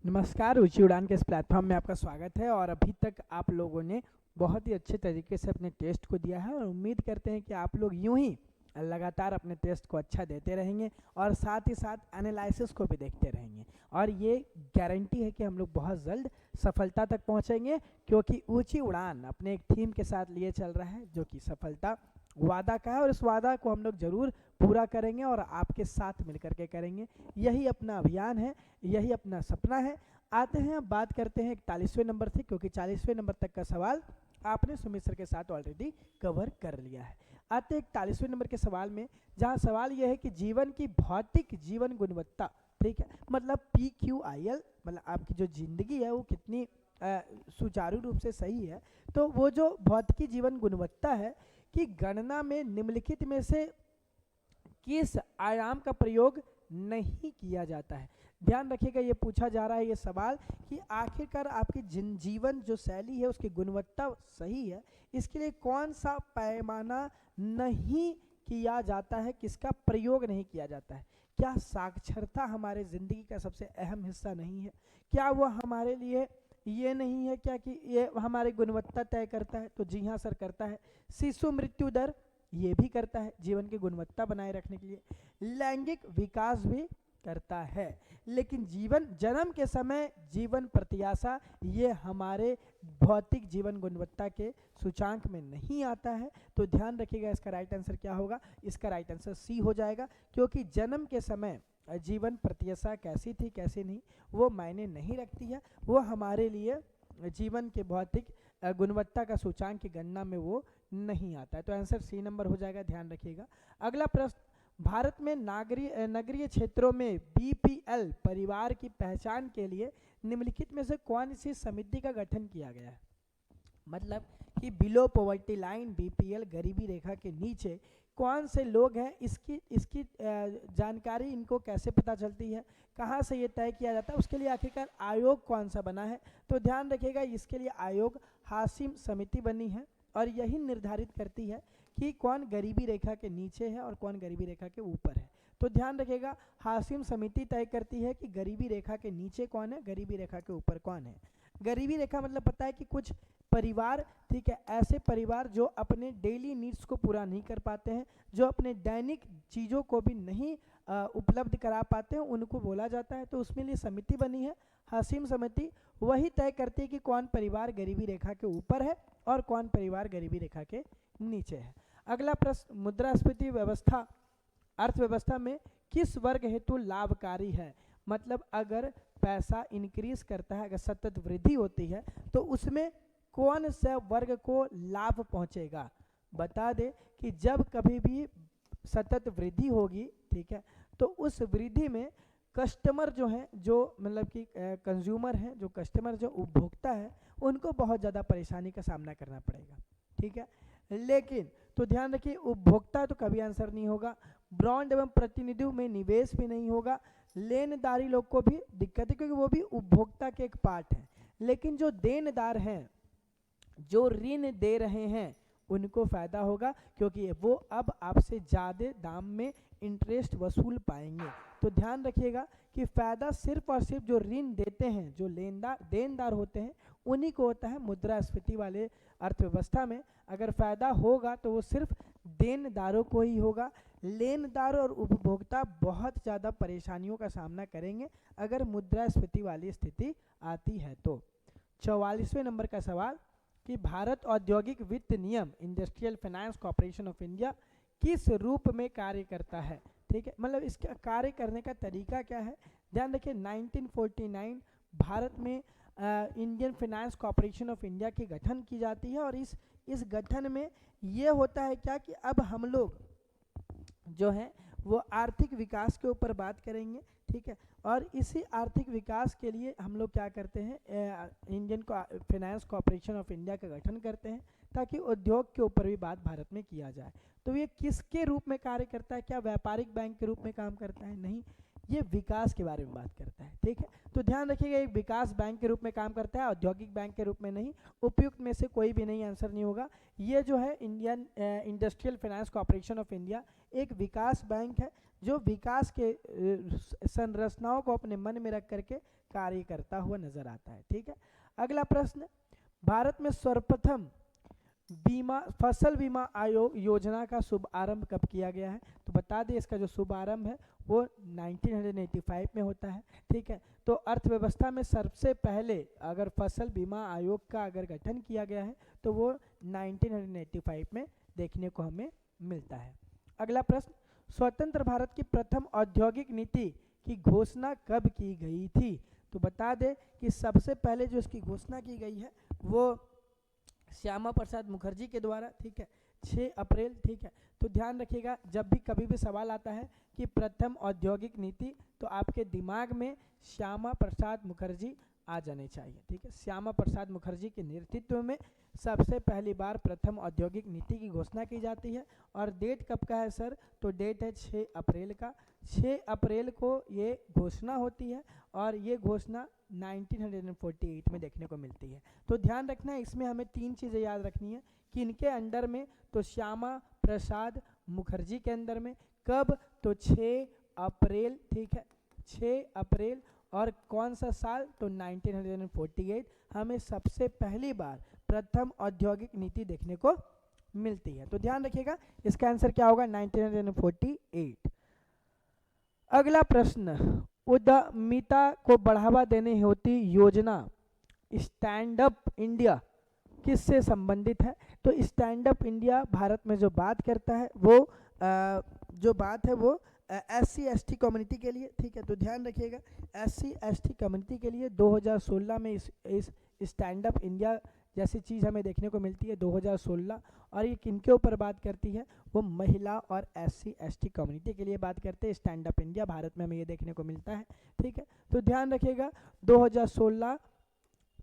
Speaker 2: नमस्कार, ऊंची उड़ान के इस प्लेटफॉर्म में आपका स्वागत है। और अभी तक आप लोगों ने बहुत ही अच्छे तरीके से अपने टेस्ट को दिया है, और उम्मीद करते हैं कि आप लोग यूं ही लगातार अपने टेस्ट को अच्छा देते रहेंगे और साथ ही साथ एनालिसिस को भी देखते रहेंगे, और ये गारंटी है कि हम लोग बहुत जल्द सफलता तक पहुंचेंगे, क्योंकि ऊंची उड़ान अपने एक थीम के साथ लिए चल रहा है जो कि सफलता वादा का है, और इस वादा को हम लोग जरूर पूरा करेंगे और आपके साथ मिलकर के करेंगे। यही अपना अभियान है, यही अपना सपना है। आते हैं, अब बात करते हैं 41वें नंबर से, क्योंकि 40वें नंबर तक का सवाल आपने सुमित सर के साथ ऑलरेडी कवर कर लिया है। आते हैं 41वें नंबर के सवाल में, जहां सवाल यह है कि जीवन की भौतिक जीवन गुणवत्ता, ठीक है, मतलब PQIL, मतलब आपकी जो जिंदगी है वो कितनी सुचारू रूप से सही है, तो वो जो भौतिक जीवन गुणवत्ता है कि गणना में निम्नलिखित में से किस आयाम का प्रयोग नहीं किया जाता है। ध्यान रखिएगा, ये पूछा जा रहा है ये सवाल कि आखिरकार आपकी जीवन जो शैली है उसकी गुणवत्ता सही है, इसके लिए कौन सा पैमाना नहीं किया जाता है, किसका प्रयोग नहीं किया जाता है। क्या साक्षरता हमारे ज़िंदगी का सबसे अहम हिस्सा नहीं है? क्या वो हमारे लिए ये नहीं है क्या कि ये हमारी गुणवत्ता तय करता है? तो जी हाँ सर, करता है। शिशु मृत्यु दर ये भी करता है जीवन की गुणवत्ता बनाए रखने के लिए। लैंगिक विकास भी करता है, लेकिन जीवन जन्म के समय जीवन प्रत्याशा ये हमारे भौतिक जीवन गुणवत्ता के सूचांक में नहीं आता है। तो ध्यान रखिएगा, इसका राइट आंसर क्या होगा? इसका राइट आंसर सी हो जाएगा, क्योंकि जन्म के समय जीवन प्रत्याशा कैसी थी कैसी नहीं वो मायने नहीं रखती है, वो हमारे लिए जीवन के भौतिक गुणवत्ता का सूचांक की गणना में वो नहीं आता है। तो आंसर सी नंबर हो जाएगा, ध्यान रखिएगा। अगला प्रश्न, भारत में नगरीय क्षेत्रों में BPL परिवार की पहचान के लिए निम्नलिखित में से कौन सी समिति का गठन किया गया है? मतलब कि बिलो पॉवर्टी लाइन, BPL गरीबी रेखा के नीचे कौन से लोग हैं, इसकी जानकारी इनको कैसे पता चलती है, कहाँ से ये तय किया जाता है, उसके लिए आखिरकार आयोग कौन सा बना है? तो ध्यान रखिएगा, इसके लिए आयोग हाशिम समिति बनी है, और यही निर्धारित करती है कि कौन गरीबी रेखा के नीचे है और कौन गरीबी रेखा के ऊपर है। तो ध्यान रखिएगा, हाशिम समिति तय करती है कि गरीबी रेखा के नीचे कौन है, गरीबी रेखा के ऊपर कौन है। गरीबी रेखा मतलब पता है कि कुछ परिवार, ठीक है, ऐसे परिवार जो अपने डेली नीड्स को पूरा नहीं कर पाते हैं, जो अपने दैनिक चीज़ों को भी नहीं उपलब्ध करा पाते हैं, उनको बोला जाता है। तो उसमें लिए समिति बनी है हाशिम समिति, वही तय करती है कि कौन परिवार गरीबी रेखा के ऊपर है और कौन परिवार गरीबी रेखा के नीचे है। अगला प्रश्न, मुद्रास्फीति व्यवस्था अर्थव्यवस्था में किस वर्ग हेतु लाभकारी है? मतलब अगर पैसा इंक्रीज करता है, अगर सतत वृद्धि होती है, तो उसमें कौन सा वर्ग को लाभ पहुंचेगा? बता दे कि जब कभी भी सतत वृद्धि होगी, ठीक है, तो उस वृद्धि में कस्टमर जो हैं, जो मतलब कि कंज्यूमर हैं, जो कस्टमर जो उपभोक्ता है, उनको बहुत ज़्यादा परेशानी का सामना करना पड़ेगा, ठीक है। लेकिन तो ध्यान रखिए, उपभोक्ता तो कभी आंसर नहीं होगा, बॉन्ड एवं प्रतिनिधियों में निवेश भी नहीं होगा, लेनदारी लोग को भी दिक्कत है क्योंकि वो भी उपभोक्ता के एक पार्ट है। लेकिन जो देनदार हैं, जो ऋण दे रहे हैं, उनको फायदा होगा, क्योंकि वो अब आपसे ज़्यादा दाम में इंटरेस्ट वसूल पाएंगे। तो ध्यान रखिएगा कि फ़ायदा सिर्फ और सिर्फ जो ऋण देते हैं, जो देनदार होते हैं, उन्हीं को होता है। मुद्रास्फीति वाले अर्थव्यवस्था में अगर फ़ायदा होगा तो वो सिर्फ देनदारों को ही होगा। लेनदार और उपभोक्ता बहुत ज़्यादा परेशानियों का सामना करेंगे अगर मुद्रास्फीति वाली स्थिति आती है। तो 44वें नंबर का सवाल कि भारत औद्योगिक वित्त नियम industrial finance corporation of India किस रूप में कार्य करता है? ठीक है, मतलब इसका कार्य करने का तरीका क्या है? ध्यान रखिए, 1949 भारत में Indian finance corporation of India की गठन की जाती है, और इस गठन में ये होता है क्या कि अब हम लोग जो है वो आर्थिक विकास के ऊपर बात करेंगे, ठीक है। और इसी आर्थिक विकास के लिए हम लोग क्या करते हैं, Indian finance corporation of India का गठन करते हैं ताकि उद्योग के ऊपर भी बात भारत में किया जाए। तो ये किसके रूप में कार्य करता है? क्या व्यापारिक बैंक के रूप में काम करता है? नहीं, ये विकास के बारे में बात करता है, ठीक है। तो ध्यान रखिएगा, एक विकास बैंक के रूप में काम करता है, औद्योगिक बैंक के रूप में नहीं। उपयुक्त में से कोई भी नहीं, आंसर नहीं होगा। ये जो है Indian industrial finance corporation of India एक विकास बैंक है जो विकास के संरचनाओं को अपने मन में रख करके कार्य करता हुआ नजर आता है, ठीक है। अगला प्रश्न, भारत में सर्वप्रथम बीमा फसल बीमा आयोग योजना का शुभारंभ कब किया गया है? तो बता दें इसका जो शुभारंभ है वो 1985 में होता है। ठीक है, तो अर्थव्यवस्था में सबसे पहले अगर फसल बीमा आयोग का अगर गठन किया गया है तो वो 1985 में देखने को हमें मिलता है। अगला प्रश्न, स्वतंत्र भारत की प्रथम औद्योगिक नीति की घोषणा कब की गई थी? तो बता दें कि सबसे पहले जो इसकी घोषणा की गई है वो श्यामा प्रसाद मुखर्जी के द्वारा। ठीक है, 6 अप्रैल। ठीक है, तो ध्यान रखिएगा जब भी कभी भी सवाल आता है कि प्रथम औद्योगिक नीति तो आपके दिमाग में श्यामा प्रसाद मुखर्जी आ जाने चाहिए। ठीक है, श्यामा प्रसाद मुखर्जी के नेतृत्व में सबसे पहली बार प्रथम औद्योगिक नीति की घोषणा की जाती है। और डेट कब का है सर? तो डेट है 6 अप्रैल का। 6 अप्रैल को ये घोषणा होती है और ये घोषणा 1948 में देखने को मिलती है। तो ध्यान रखना है इसमें हमें 3 चीज़ें याद रखनी है कि इनके अंडर में तो श्यामा प्रसाद मुखर्जी के अंदर में कब? तो 6 अप्रैल। ठीक है, 6 अप्रैल। और कौन सा साल? तो 1948 हमें सबसे पहली बार प्रथम औद्योगिक नीति देखने को मिलती है। तो ध्यान रखिएगा इसका आंसर क्या होगा? 1948। अगला प्रश्न, उद्यमिता को बढ़ावा देने हेतु योजना स्टैंड अप इंडिया किससे संबंधित है? तो स्टैंड अप इंडिया भारत में जो बात करता है वो जो बात है वो SC/ST कम्युनिटी के लिए। ठीक है, तो ध्यान रखिएगा SC/ST कम्युनिटी के लिए 2016 में इस स्टैंड अप इंडिया जैसी चीज़ हमें देखने को मिलती है 2016। और ये किनके ऊपर बात करती है? वो महिला और SC/ST कम्युनिटी के लिए बात करते हैं। स्टैंड अप इंडिया भारत में हमें ये देखने को मिलता है। ठीक है, तो ध्यान रखिएगा 2016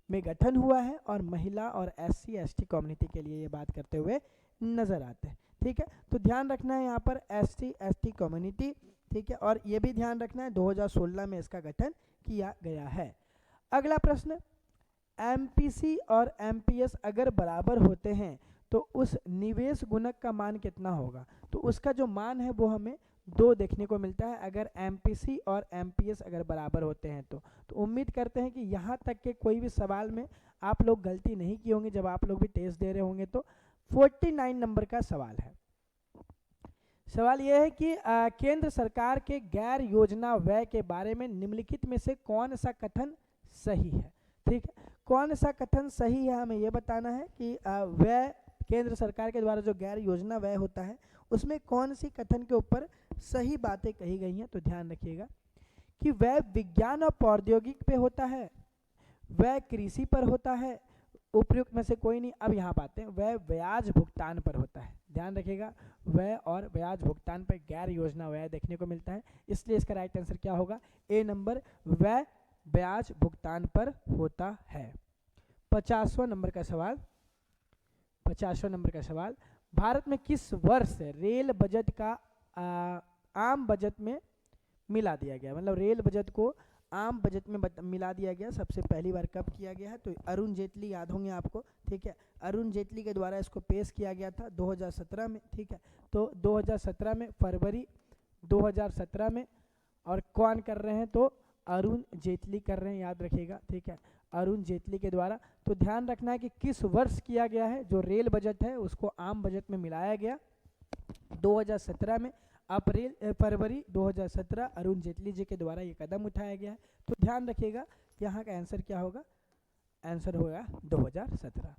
Speaker 2: में गठन हुआ है और महिला और SC/ST कम्युनिटी के लिए ये बात करते हुए नजर आते हैं। ठीक है, तो ध्यान रखना है यहाँ पर SC/ST कम्युनिटी। ठीक है, और ये भी ध्यान रखना है 2016 में इसका गठन किया गया है। अगला प्रश्न, MPC और MPS अगर बराबर होते हैं तो उस निवेश गुणक का मान कितना होगा? तो उसका जो मान है वो हमें 2 देखने को मिलता है अगर MPC और MPS अगर बराबर होते हैं तो उम्मीद करते हैं कि यहाँ तक के कोई भी सवाल में आप लोग गलती नहीं किए होंगे जब आप लोग भी टेस्ट दे रहे होंगे। तो 49 नंबर का सवाल है। सवाल यह है कि केंद्र सरकार के गैर योजना व्यय के बारे में निम्नलिखित में से कौन सा कथन सही है? ठीक है, कौन सा कथन सही है हमें यह बताना है कि व्यय केंद्र सरकार के द्वारा जो गैर योजना व्यय होता है उसमें कौन सी कथन के ऊपर सही बातें कही गई हैं। तो ध्यान रखिएगा कि व्यय विज्ञान और प्रौद्योगिकी पे होता है, व्यय कृषि पर होता है, उपयुक्त में से कोई नहीं। अब यहाँ पाते हैं व्यय ब्याज भुगतान पर होता है। ध्यान रखिएगा व्यय और ब्याज भुगतान पर गैर योजना व्यय देखने को मिलता है, इसलिए इसका राइट आंसर क्या होगा? ए नंबर, व्यय ब्याज भुगतान पर होता है। 50वां नंबर का सवाल, 50वां नंबर का सवाल, भारत में किस वर्ष रेल बजट का आम बजट में मिला दिया गया? मतलब रेल बजट को आम बजट में मिला दिया गया सबसे पहली बार कब किया गया है? तो अरुण जेटली याद होंगे आपको। ठीक है, अरुण जेटली के द्वारा इसको पेश किया गया था 2017 में। ठीक है, तो 2017 में, फरवरी 2017 में। और कौन कर रहे हैं? तो अरुण जेटली कर रहे हैं, याद रखिएगा। ठीक है, अरुण जेटली के द्वारा। तो ध्यान रखना है कि किस वर्ष किया गया है जो रेल बजट है उसको आम बजट में मिलाया गया 2017 में। फरवरी 2017 अरुण जेटली जी के द्वारा ये कदम उठाया गया है। तो ध्यान रखिएगा यहाँ का आंसर क्या होगा? आंसर होगा 2017।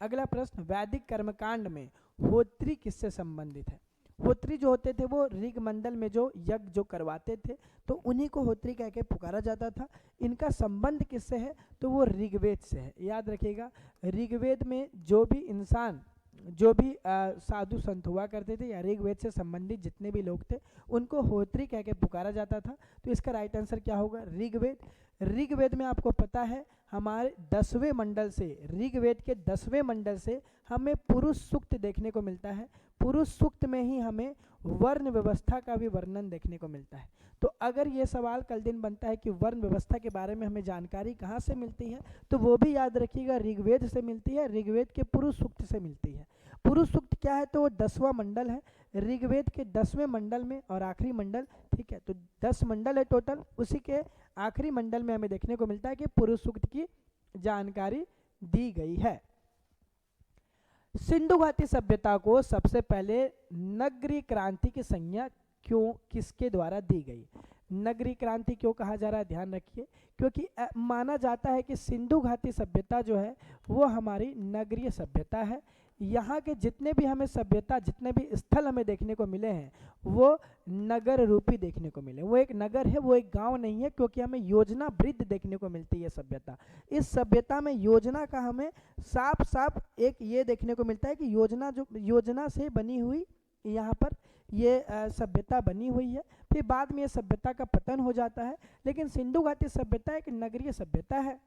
Speaker 2: अगला प्रश्न, वैदिक कर्मकांड में होत्री किससे संबंधित है? होत्री जो होते थे वो ऋग मंडल में जो यज्ञ जो करवाते थे तो उन्हीं को होत्री कह के पुकारा जाता था। इनका संबंध किससे है? तो वो ऋग्वेद से है। याद रखिएगा ऋग्वेद में जो भी इंसान जो भी साधु संत हुआ करते थे या ऋग्वेद से संबंधित जितने भी लोग थे उनको होत्री कह के पुकारा जाता था। तो इसका राइट आंसर क्या होगा? ऋग्वेद। ऋग्वेद में आपको पता है हमारे 10वें मंडल से, ऋग्वेद के 10वें मंडल से हमें पुरुष सूक्त देखने को मिलता है। पुरुष सूक्त में ही हमें वर्ण व्यवस्था का भी वर्णन देखने को मिलता है। तो अगर ये सवाल कल दिन बनता है कि वर्ण व्यवस्था के बारे में हमें जानकारी कहाँ से मिलती है तो वो भी याद रखिएगा ऋग्वेद से मिलती है, ऋग्वेद के पुरुष सूक्त से मिलती है। पुरुष सूक्त क्या है? तो वो 10वां मंडल है ऋग्वेद के 10वें मंडल में और आखिरी मंडल। ठीक है, तो 10 मंडल है टोटल, उसी के आखिरी मंडल में हमें देखने को मिलता है कि पुरुष सूक्त की जानकारी दी गई है। सिंधु घाटी सभ्यता को सबसे पहले नगरीय क्रांति की संज्ञा क्यों किसके द्वारा दी गई? नगरीय क्रांति क्यों कहा जा रहा है, ध्यान रखिए, क्योंकि माना जाता है कि सिंधु घाटी सभ्यता जो है वो हमारी नगरीय सभ्यता है। यहाँ के जितने भी हमें सभ्यता, जितने भी स्थल हमें देखने को मिले हैं वो नगर रूपी देखने को मिले। वो एक नगर है, वो एक गांव नहीं है, क्योंकि हमें योजना वृद्ध देखने को मिलती है सभ्यता। इस सभ्यता में योजना का हमें साफ साफ एक ये देखने को मिलता है कि योजना से बनी हुई यहाँ पर ये सभ्यता बनी हुई है। फिर बाद में ये सभ्यता का पतन हो जाता है। लेकिन सिंधु घाटी सभ्यता एक नगरीय सभ्यता है।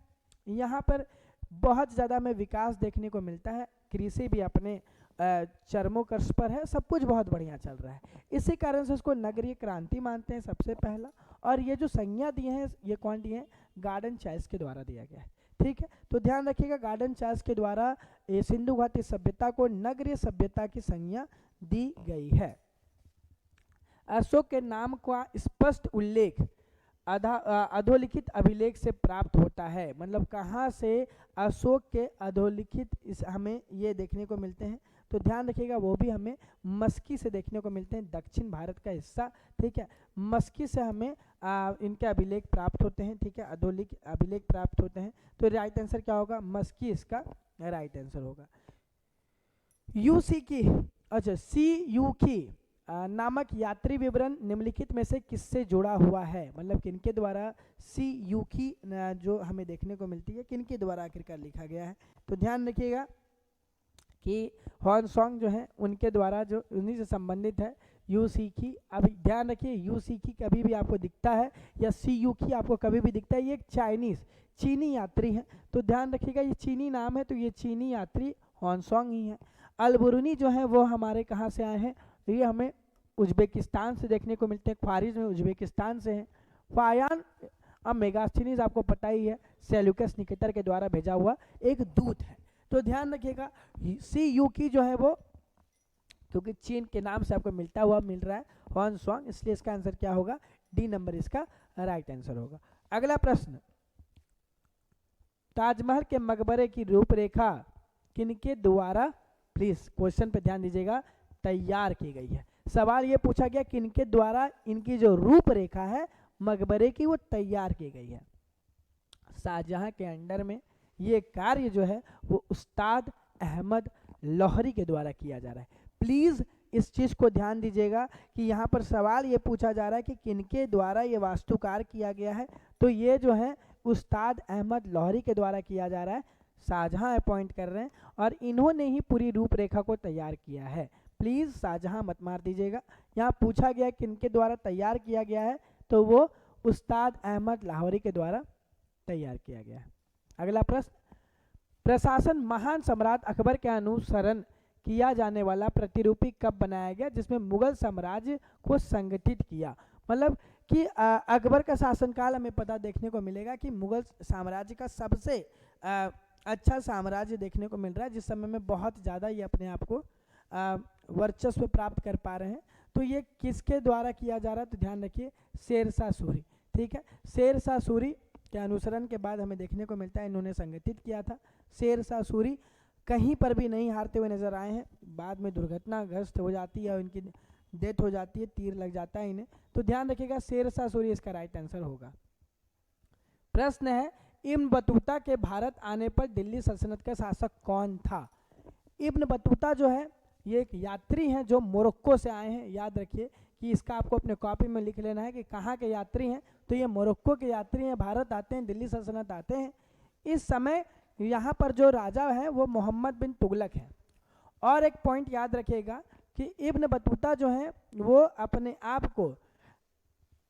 Speaker 2: यहाँ पर बहुत ज़्यादा हमें विकास देखने को मिलता है, कृषि भी अपने चरमोकर्ष पर है, सब कुछ बहुत बढ़िया चल रहा है। इसी कारण से उसको नगरीय क्रांति मानते हैं सबसे पहला। और ये जो संज्ञा दिए हैं ये कौन दिए हैं? गार्डन चार्ल्स के द्वारा दिया गया है। ठीक है, तो ध्यान रखिएगा, गार्डन चार्ल्स के द्वारा ये सिंधु घाटी सभ्यता को नगरीय सभ्यता की संज्ञा दी गई है। अशोक के नाम का स्पष्ट उल्लेख अधोलिखित अभिलेख से प्राप्त होता है। मतलब कहाँ से अशोक के अधोलिखित हमें ये देखने को मिलते हैं? तो ध्यान रखिएगा, वो भी हमें मस्की से देखने को मिलते हैं, दक्षिण भारत का हिस्सा। ठीक है, मस्की से हमें इनके अभिलेख प्राप्त होते हैं। ठीक है, अधोलिखित अभिलेख प्राप्त होते हैं। तो राइट आंसर क्या होगा? मस्की इसका राइट आंसर होगा। यूसी की CU की नामक यात्री विवरण निम्नलिखित में से किससे जुड़ा हुआ है? मतलब किनके द्वारा CU की जो हमें देखने को मिलती है, किनके द्वारा आखिरकार लिखा गया है? तो ध्यान रखिएगा कि हॉर्नसॉन्ग जो है उनके द्वारा, जो उन्हीं से संबंधित है। यूसी की, अभी ध्यान रखिए, यूसी की कभी भी आपको दिखता है या CU की आपको कभी भी दिखता है, ये एक चीनी यात्री है। तो ध्यान रखिएगा, ये चीनी नाम है, तो ये चीनी यात्री हॉर्नसॉन्ग ही है। अलबरूनी जो है वो हमारे कहाँ से आए हैं? ये हमें उज्बेकिस्तान से देखने को मिलते हैं, ख्वारिज में उज्बेकिस्तान से हैं। फायान मेगास्थनीज आपको पता ही है, सेल्यूकस निकेटर के द्वारा भेजा हुआ एक दूत है। तो ध्यान रखिएगा, CU की जो है वो, क्योंकि चीन के नाम से आपको मिलता हुआ मिल रहा है हॉर्नसॉन्ग, इसलिए इसका आंसर क्या होगा? D नंबर इसका राइट आंसर होगा। अगला प्रश्न, ताजमहल के मकबरे की रूपरेखा किनके द्वारा, प्लीज क्वेश्चन पे ध्यान दीजिएगा, तैयार की गई है? सवाल ये पूछा गया किनके द्वारा इनकी जो रूपरेखा है मकबरे की वो तैयार की गई है? शाहजहां के अंडर में ये कार्य जो है वो उस्ताद अहमद लाहौरी के द्वारा किया जा रहा है। प्लीज इस चीज को ध्यान दीजिएगा कि यहाँ पर सवाल ये पूछा जा रहा है कि किनके द्वारा ये वास्तुकार किया गया है। तो ये जो है उस्ताद अहमद लाहौरी के द्वारा किया जा रहा है। शाहजहां अपॉइंट कर रहे हैं और इन्होंने ही पूरी रूपरेखा को तैयार किया है। प्लीज शाहजहां मत मार दीजिएगा। यहाँ पूछा गया किनके द्वारा तैयार किया गया है, तो वो उस्ताद अहमद लाहौरी के द्वारा तैयार किया गया है। अगला प्रश्न, प्रशासन महान सम्राट अकबर के अनुसरण किया जाने वाला प्रतिरूपी कब बनाया गया, जिसमें मुगल साम्राज्य को संगठित किया? मतलब कि अकबर का शासनकाल हमें पता देखने को मिलेगा कि मुगल साम्राज्य का सबसे अच्छा साम्राज्य देखने को मिल रहा है, जिस समय में बहुत ज़्यादा ये अपने आप को वर्चस्व प्राप्त कर पा रहे हैं। तो ये किसके द्वारा किया जा रहा है? तो ध्यान रखिए, शेरशाह सूरी। ठीक है, शेरशाह सूरी के अनुसरण के बाद हमें देखने को मिलता है इन्होंने संगठित किया था। शेरशाह सूरी कहीं पर भी नहीं हारते हुए नजर आए हैं, बाद में दुर्घटनाग्रस्त हो जाती है और इनकी डेथ हो जाती है, तीर लग जाता है इन्हें। तो ध्यान रखिएगा, शेरशाह सूरी इसका राइट आंसर होगा। प्रश्न है, इब्न बतूता के भारत आने पर दिल्ली सल्तनत का शासक कौन था? इब्न बतूता जो है ये एक यात्री हैं जो मोरक्को से आए हैं। याद रखिए कि इसका आपको अपने कॉपी में लिख लेना है कि कहाँ के यात्री हैं। तो ये मोरक्को के यात्री हैं, भारत आते हैं, दिल्ली सल्तनत आते हैं। इस समय यहाँ पर जो राजा है वो मोहम्मद बिन तुगलक है। और एक पॉइंट याद रखिएगा कि इब्न बतूता जो है वो अपने आप को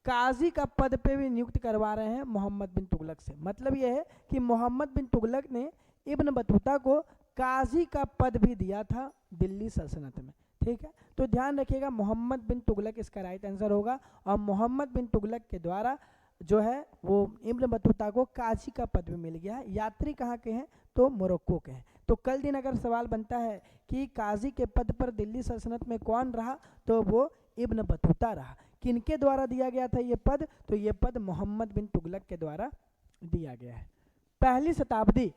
Speaker 2: काजी का पद पे भी नियुक्त करवा रहे हैं मोहम्मद बिन तुगलक से। मतलब ये है कि मोहम्मद बिन तुगलक ने इब्न बतूता को काजी का पद भी दिया था दिल्ली सल्तनत में। ठीक है, तो ध्यान रखिएगा, मोहम्मद बिन तुगलक इसका राइट आंसर होगा। और मोहम्मद बिन तुगलक के द्वारा जो है वो इब्न बतूता को काजी का पद भी मिल गया है। यात्री कहाँ के हैं? तो मोरक्को के हैं। तो कल दिन अगर सवाल बनता है कि काजी के पद पर दिल्ली सल्तनत में कौन रहा, तो वो इब्न बतूता रहा। किनके द्वारा दिया गया था ये पद? तो ये पद मोहम्मद बिन तुगलक के द्वारा दिया गया है। पहली शताब्दी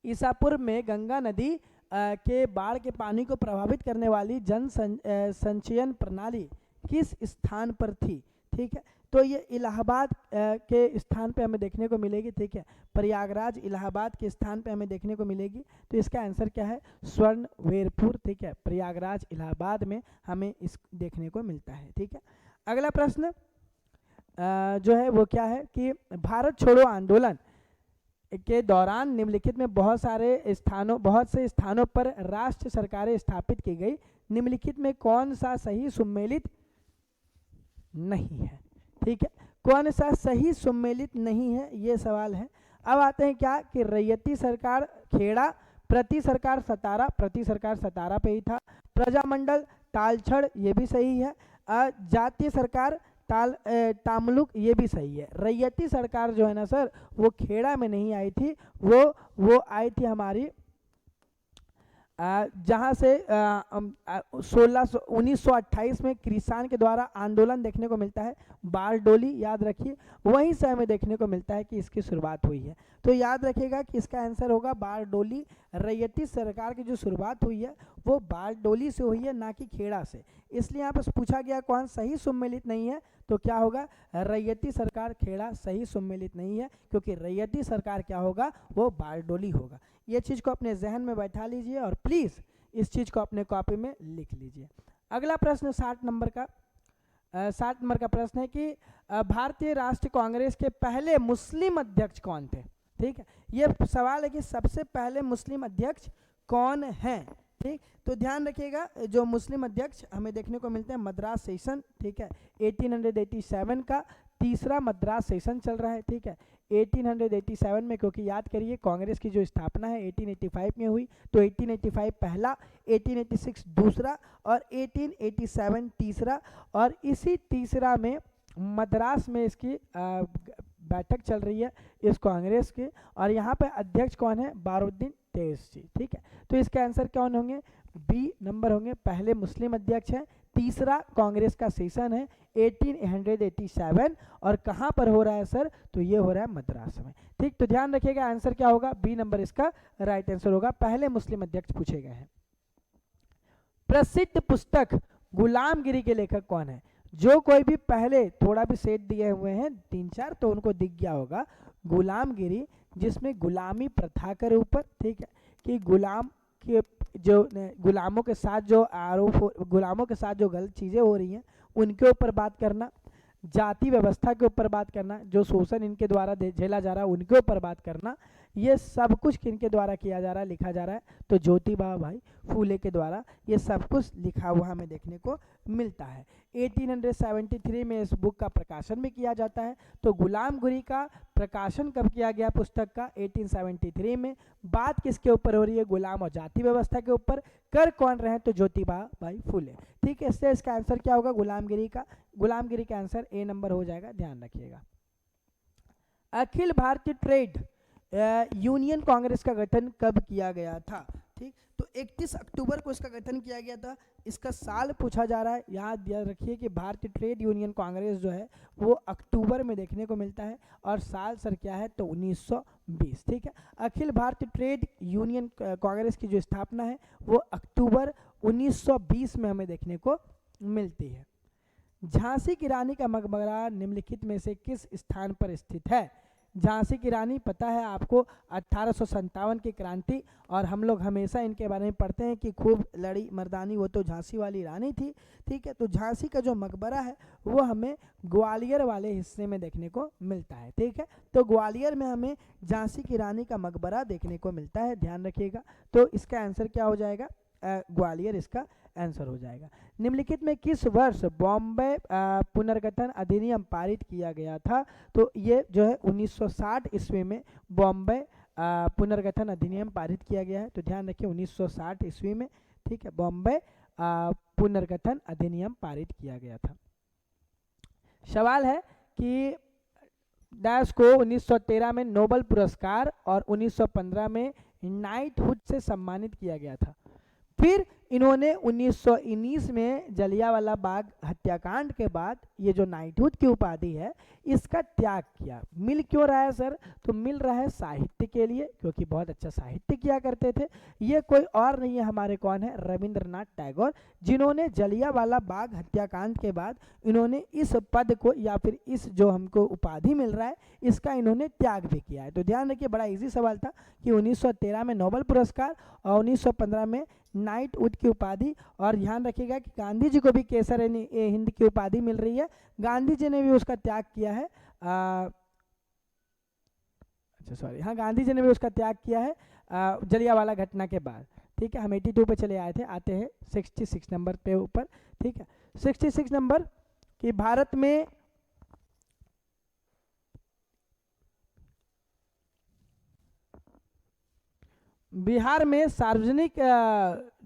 Speaker 2: ईसा पूर्व में गंगा नदी के बाढ़ के पानी को प्रभावित करने वाली जन संचयन प्रणाली किस स्थान पर थी? ठीक है, तो ये इलाहाबाद के स्थान पे हमें देखने को मिलेगी। ठीक है, प्रयागराज इलाहाबाद के स्थान पे हमें देखने को मिलेगी। तो इसका आंसर क्या है? स्वर्णवेरपुर। ठीक है, प्रयागराज इलाहाबाद में हमें इस देखने को मिलता है। ठीक है, अगला प्रश्न जो है वो क्या है कि भारत छोड़ो आंदोलन के दौरान निम्नलिखित में बहुत से स्थानों पर राष्ट्र सरकारें स्थापित की गई। निम्नलिखित में कौन सा सही सुमेलित नहीं है? ठीक है, कौन सा सही सुमेलित नहीं है, ये सवाल है। अब आते हैं क्या कि रैयती सरकार खेड़ा, प्रति सरकार सतारा पे ही था। प्रजामंडल तालछड़, ये भी सही है। जातीय सरकार तामलुक, ये भी सही है। रैयती सरकार जो है ना सर, वो खेड़ा में नहीं आई थी, वो आई थी हमारी जहाँ से 1928 में किसान के द्वारा आंदोलन देखने को मिलता है, बारडोली, याद रखिए, वहीं से हमें देखने को मिलता है कि इसकी शुरुआत हुई है। तो याद रखिएगा कि इसका आंसर होगा बारडोली। रैयती सरकार की जो शुरुआत हुई है वो बारडोली से हुई है, ना कि खेड़ा से। इसलिए यहाँ पर पूछा गया कौन सही सुमेलित नहीं है, तो क्या होगा? रैयती सरकार खेड़ा सही सुमेलित नहीं है, क्योंकि रैयती सरकार क्या होगा? वो बारडोली होगा। ये चीज़ को अपने जहन में बैठा लीजिए और प्लीज़ इस चीज़ को अपने कॉपी में लिख लीजिए। अगला प्रश्न 60 नंबर का प्रश्न है कि भारतीय राष्ट्रीय कांग्रेस के पहले मुस्लिम अध्यक्ष कौन थे? ठीक है, ये सवाल है कि सबसे पहले मुस्लिम अध्यक्ष कौन हैं? ठीक, तो ध्यान रखिएगा, जो मुस्लिम अध्यक्ष हमें देखने को मिलते हैं मद्रास सेशन। ठीक है, 1887 का तीसरा मद्रास सेशन चल रहा है। ठीक है, 1887 में, क्योंकि याद करिए कांग्रेस की जो स्थापना है 1885 में हुई, तो 1885 पहला, 1886 दूसरा और 1887 तीसरा, और इसी तीसरा में मद्रास में इसकी बैठक चल रही है इस कांग्रेस की, और यहाँ पे अध्यक्ष कौन है? बारुद्दीन तेज जी। ठीक है, तो इसके आंसर कौन होंगे? बी नंबर होंगे, पहले मुस्लिम अध्यक्ष हैं। तीसरा कांग्रेस का सेशन है 1887, और कहाँ पर हो रहा है सर? तो ये हो रहा है मद्रास में। ठीक, तो ध्यान रखिएगा आंसर क्या होगा? बी नंबर इसका राइट आंसर होगा, पहले मुस्लिम अध्यक्ष पूछे गए हैं। प्रसिद्ध पुस्तक गुलामगिरी के लेखक कौन है? जो कोई भी पहले थोड़ा भी सेट दिए हुए हैं 3-4, तो उनको दिख गया होगा गुलामगिरी, जिसमें गुलामी प्रथा के ऊपर, ठीक है, कि गुलाम के जो गुलामों के साथ जो गुलामों के साथ जो गलत चीज़ें हो रही हैं उनके ऊपर बात करना, जाति व्यवस्था के ऊपर बात करना, जो शोषण इनके द्वारा झेला जा रहा है उनके ऊपर बात करना, ये सब कुछ किनके द्वारा किया जा रहा है, लिखा जा रहा है? तो ज्योतिबा भाई फूले के द्वारा ये सब कुछ लिखा हुआ हमें देखने को मिलता है। 1873 में इस बुक का प्रकाशन भी किया जाता है। तो गुलामगिरी का प्रकाशन कब किया गया पुस्तक का? 1873 में। बात किसके ऊपर हो रही है? गुलाम और जाति व्यवस्था के ऊपर। कर कौन रहे? तो ज्योतिबा भाई फूले। ठीक है, इससे इसका आंसर क्या होगा? गुलामगिरी का आंसर ए नंबर हो जाएगा, ध्यान रखिएगा। अखिल भारतीय ट्रेड यूनियन कांग्रेस का गठन कब किया गया था? ठीक, तो 31 अक्टूबर को इसका गठन किया गया था। इसका साल पूछा जा रहा है, याद रखिए कि भारतीय ट्रेड यूनियन कांग्रेस जो है वो अक्टूबर में देखने को मिलता है, और साल सर क्या है? तो 1920। ठीक है, अखिल भारतीय ट्रेड यूनियन कांग्रेस की जो स्थापना है वो अक्टूबर 1920 में हमें देखने को मिलती है। झांसी की रानी का मकबरा निम्नलिखित में से किस स्थान पर स्थित है? झांसी की रानी पता है आपको 1857 की क्रांति, और हम लोग हमेशा इनके बारे में पढ़ते हैं कि खूब लड़ी मर्दानी, वो तो झांसी वाली रानी थी। ठीक है, तो झांसी का जो मकबरा है वो हमें ग्वालियर वाले हिस्से में देखने को मिलता है। ठीक है, तो ग्वालियर में हमें झांसी की रानी का मकबरा देखने को मिलता है, ध्यान रखिएगा। तो इसका आंसर क्या हो जाएगा? ग्वालियर इसका आंसर हो जाएगा। निम्नलिखित में किस वर्ष बॉम्बे पुनर्गठन अधिनियम पारित किया गया था? तो ये जो है 1960 ईस्वी में बॉम्बे पुनर्गठन अधिनियम पारित किया गया है। तो ध्यान रखिए 1960 ईस्वी में, ठीक है, बॉम्बे पुनर्गठन अधिनियम पारित किया गया था। सवाल है कि डैश को 1913 में नोबेल पुरस्कार और 1915 में नाइटहुड से सम्मानित किया गया था। फिर इन्होंने 1919 में जलियांवाला बाग हत्याकांड के बाद ये जो नाइटहुड की उपाधि है इसका त्याग किया। मिल क्यों रहा है सर? तो मिल रहा है साहित्य के लिए, क्योंकि बहुत अच्छा साहित्य किया करते थे। ये कोई और नहीं है, हमारे कौन है? रविंद्रनाथ टैगोर, जिन्होंने जलियांवाला बाग हत्याकांड के बाद इन्होंने इस पद को या फिर इस जो हमको उपाधि मिल रहा है इसका इन्होंने त्याग भी किया है। तो ध्यान रखिए, बड़ा इजी सवाल था कि 1913 में नोबेल पुरस्कार और 1915 में नाइटहुड की उपाधि। और ध्यान रखिएगा कि गांधी जी को भी केसर ए हिंद की उपाधि मिल रही है, गांधी जी ने भी उसका त्याग किया है। अच्छा सॉरी, हाँ, गांधी जी ने भी उसका त्याग किया है जलियांवाला घटना के बाद। ठीक है, हम 82 पे चले आए थे, आते हैं 66 नंबर पे ऊपर। ठीक है, 66 नंबर कि भारत में बिहार में सार्वजनिक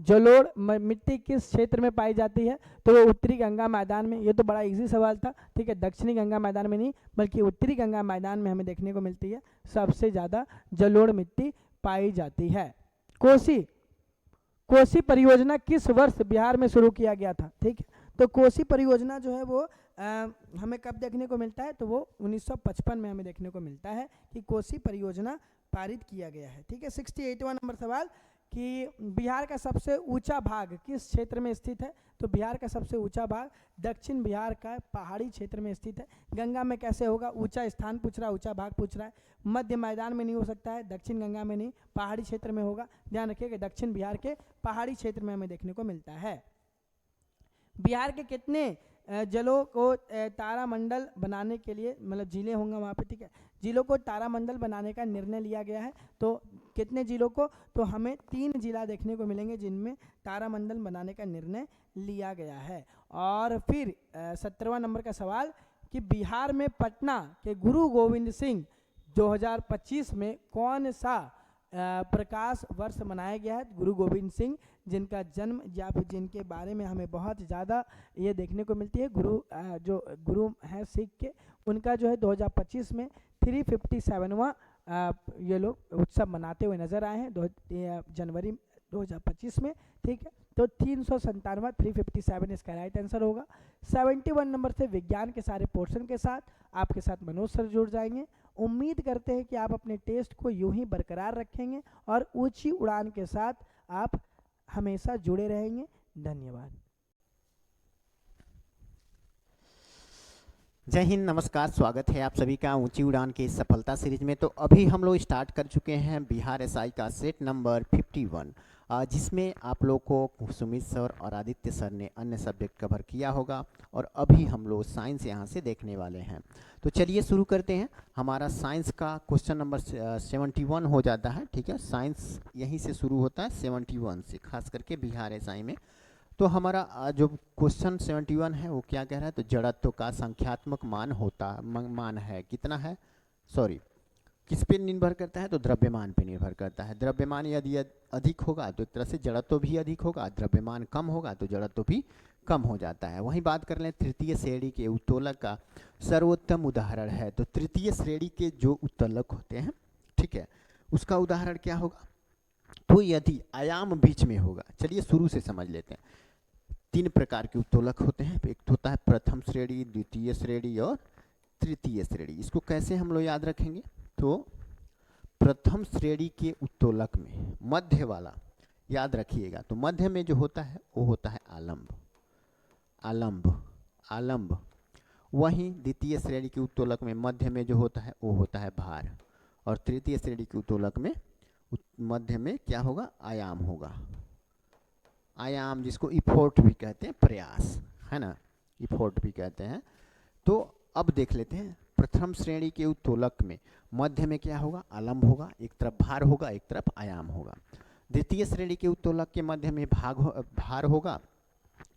Speaker 2: जलोढ़ मिट्टी किस क्षेत्र में पाई जाती है? तो वो उत्तरी गंगा मैदान में। ये तो बड़ा इजी सवाल था। ठीक है, दक्षिणी गंगा मैदान में नहीं बल्कि उत्तरी गंगा मैदान में हमें देखने को मिलती है, सबसे ज़्यादा जलोढ़ मिट्टी पाई जाती है। कोसी परियोजना किस वर्ष बिहार में शुरू किया गया था? ठीक है, तो कोसी परियोजना जो है वो हमें कब देखने को मिलता है? तो वो 1955 में हमें देखने को मिलता है कि कोसी परियोजना पारित किया गया है। ठीक है, 68वां नंबर सवाल कि बिहार का सबसे ऊंचा भाग किस क्षेत्र में स्थित है? तो बिहार का सबसे ऊंचा भाग दक्षिण बिहार का पहाड़ी क्षेत्र में स्थित है। गंगा में कैसे होगा? ऊंचा स्थान पूछ रहा है, ऊंचा भाग पूछ रहा है। मध्य मैदान में नहीं हो सकता है, दक्षिण गंगा में नहीं, पहाड़ी क्षेत्र में होगा। ध्यान रखिएगा, दक्षिण बिहार के पहाड़ी क्षेत्र में हमें देखने को मिलता है। बिहार के कितने जलों को तारामंडल बनाने के लिए, मतलब जिले होंगे वहाँ पे, ठीक है, जिलों को तारामंडल बनाने का निर्णय लिया गया है? तो कितने जिलों को? तो हमें 3 जिला देखने को मिलेंगे जिनमें तारामंडल बनाने का निर्णय लिया गया है। और फिर 17वां नंबर का सवाल कि बिहार में पटना के गुरु गोविंद सिंह 2025 में कौन सा प्रकाश वर्ष मनाया गया है? गुरु गोविंद सिंह, जिनका जन्म या फिर जिनके बारे में हमें बहुत ज़्यादा ये देखने को मिलती है, जो गुरु हैं सिख के, उनका जो है 2025 में 357वां ये लोग उत्सव मनाते हुए नजर आए हैं जनवरी 2025 में। ठीक है, तो 357वां 357 इसका राइट आंसर होगा। 71 नंबर से विज्ञान के सारे पोर्शन के साथ आपके साथ मनोज सर जुड़ जाएंगे। उम्मीद करते हैं कि आप अपने टेस्ट को यूं ही बरकरार रखेंगे और ऊंची उड़ान के साथ आप हमेशा जुड़े रहेंगे। धन्यवाद।
Speaker 3: जय हिंद, नमस्कार, स्वागत है आप सभी का ऊंची उड़ान की सफलता सीरीज में। तो अभी हम लोग स्टार्ट कर चुके हैं बिहार एसआई का सेट नंबर 51, जिसमें आप लोग को सुमित सर और आदित्य सर ने अन्य सब्जेक्ट कवर किया होगा और अभी हम लोग साइंस यहाँ से देखने वाले हैं। तो चलिए शुरू करते हैं। हमारा साइंस का क्वेश्चन नंबर 71 हो जाता है। ठीक है, साइंस यहीं से शुरू होता है 71 से, खास करके बिहार एसआई में। तो हमारा जो क्वेश्चन 71 है वो क्या कह रहा है? तो जड़त्व का संख्यात्मक मान है कितना है? सॉरी, किस पे निर्भर करता है? तो द्रव्यमान पे निर्भर करता है। द्रव्यमान यदि अधिक होगा तो एक तरह से जड़त्व भी अधिक होगा, द्रव्यमान कम होगा तो जड़त्व भी कम हो जाता है। वहीं बात कर लें तृतीय श्रेणी के उत्तोलक का सर्वोत्तम उदाहरण है। तो तृतीय श्रेणी के जो उत्तोलक होते हैं, ठीक है, उसका उदाहरण क्या होगा? तो यदि आयाम बीच में होगा, चलिए शुरू से समझ लेते हैं। 3 प्रकार के उत्तोलक होते हैं। एक होता है प्रथम श्रेणी, द्वितीय श्रेणी और तृतीय श्रेणी। इसको कैसे हम लोग याद रखेंगे? तो प्रथम श्रेणी के उत्तोलक में मध्य वाला याद रखिएगा। तो मध्य में जो होता है वो होता है आलंब। वहीं द्वितीय श्रेणी के उत्तोलक में मध्य में जो होता है वो होता है भार। और तृतीय श्रेणी के उत्तोलक में मध्य में क्या होगा? आयाम होगा। आयाम जिसको इफोर्ट भी कहते हैं, प्रयास, है ना, इफोर्ट भी कहते हैं। तो अब देख लेते हैं प्रथम श्रेणी के उत्तोलक में मध्य में क्या होगा? आलंब होगा, एक तरफ भार होगा, एक तरफ आयाम होगा। द्वितीय श्रेणी के उत्तोलक के मध्य में भार होगा,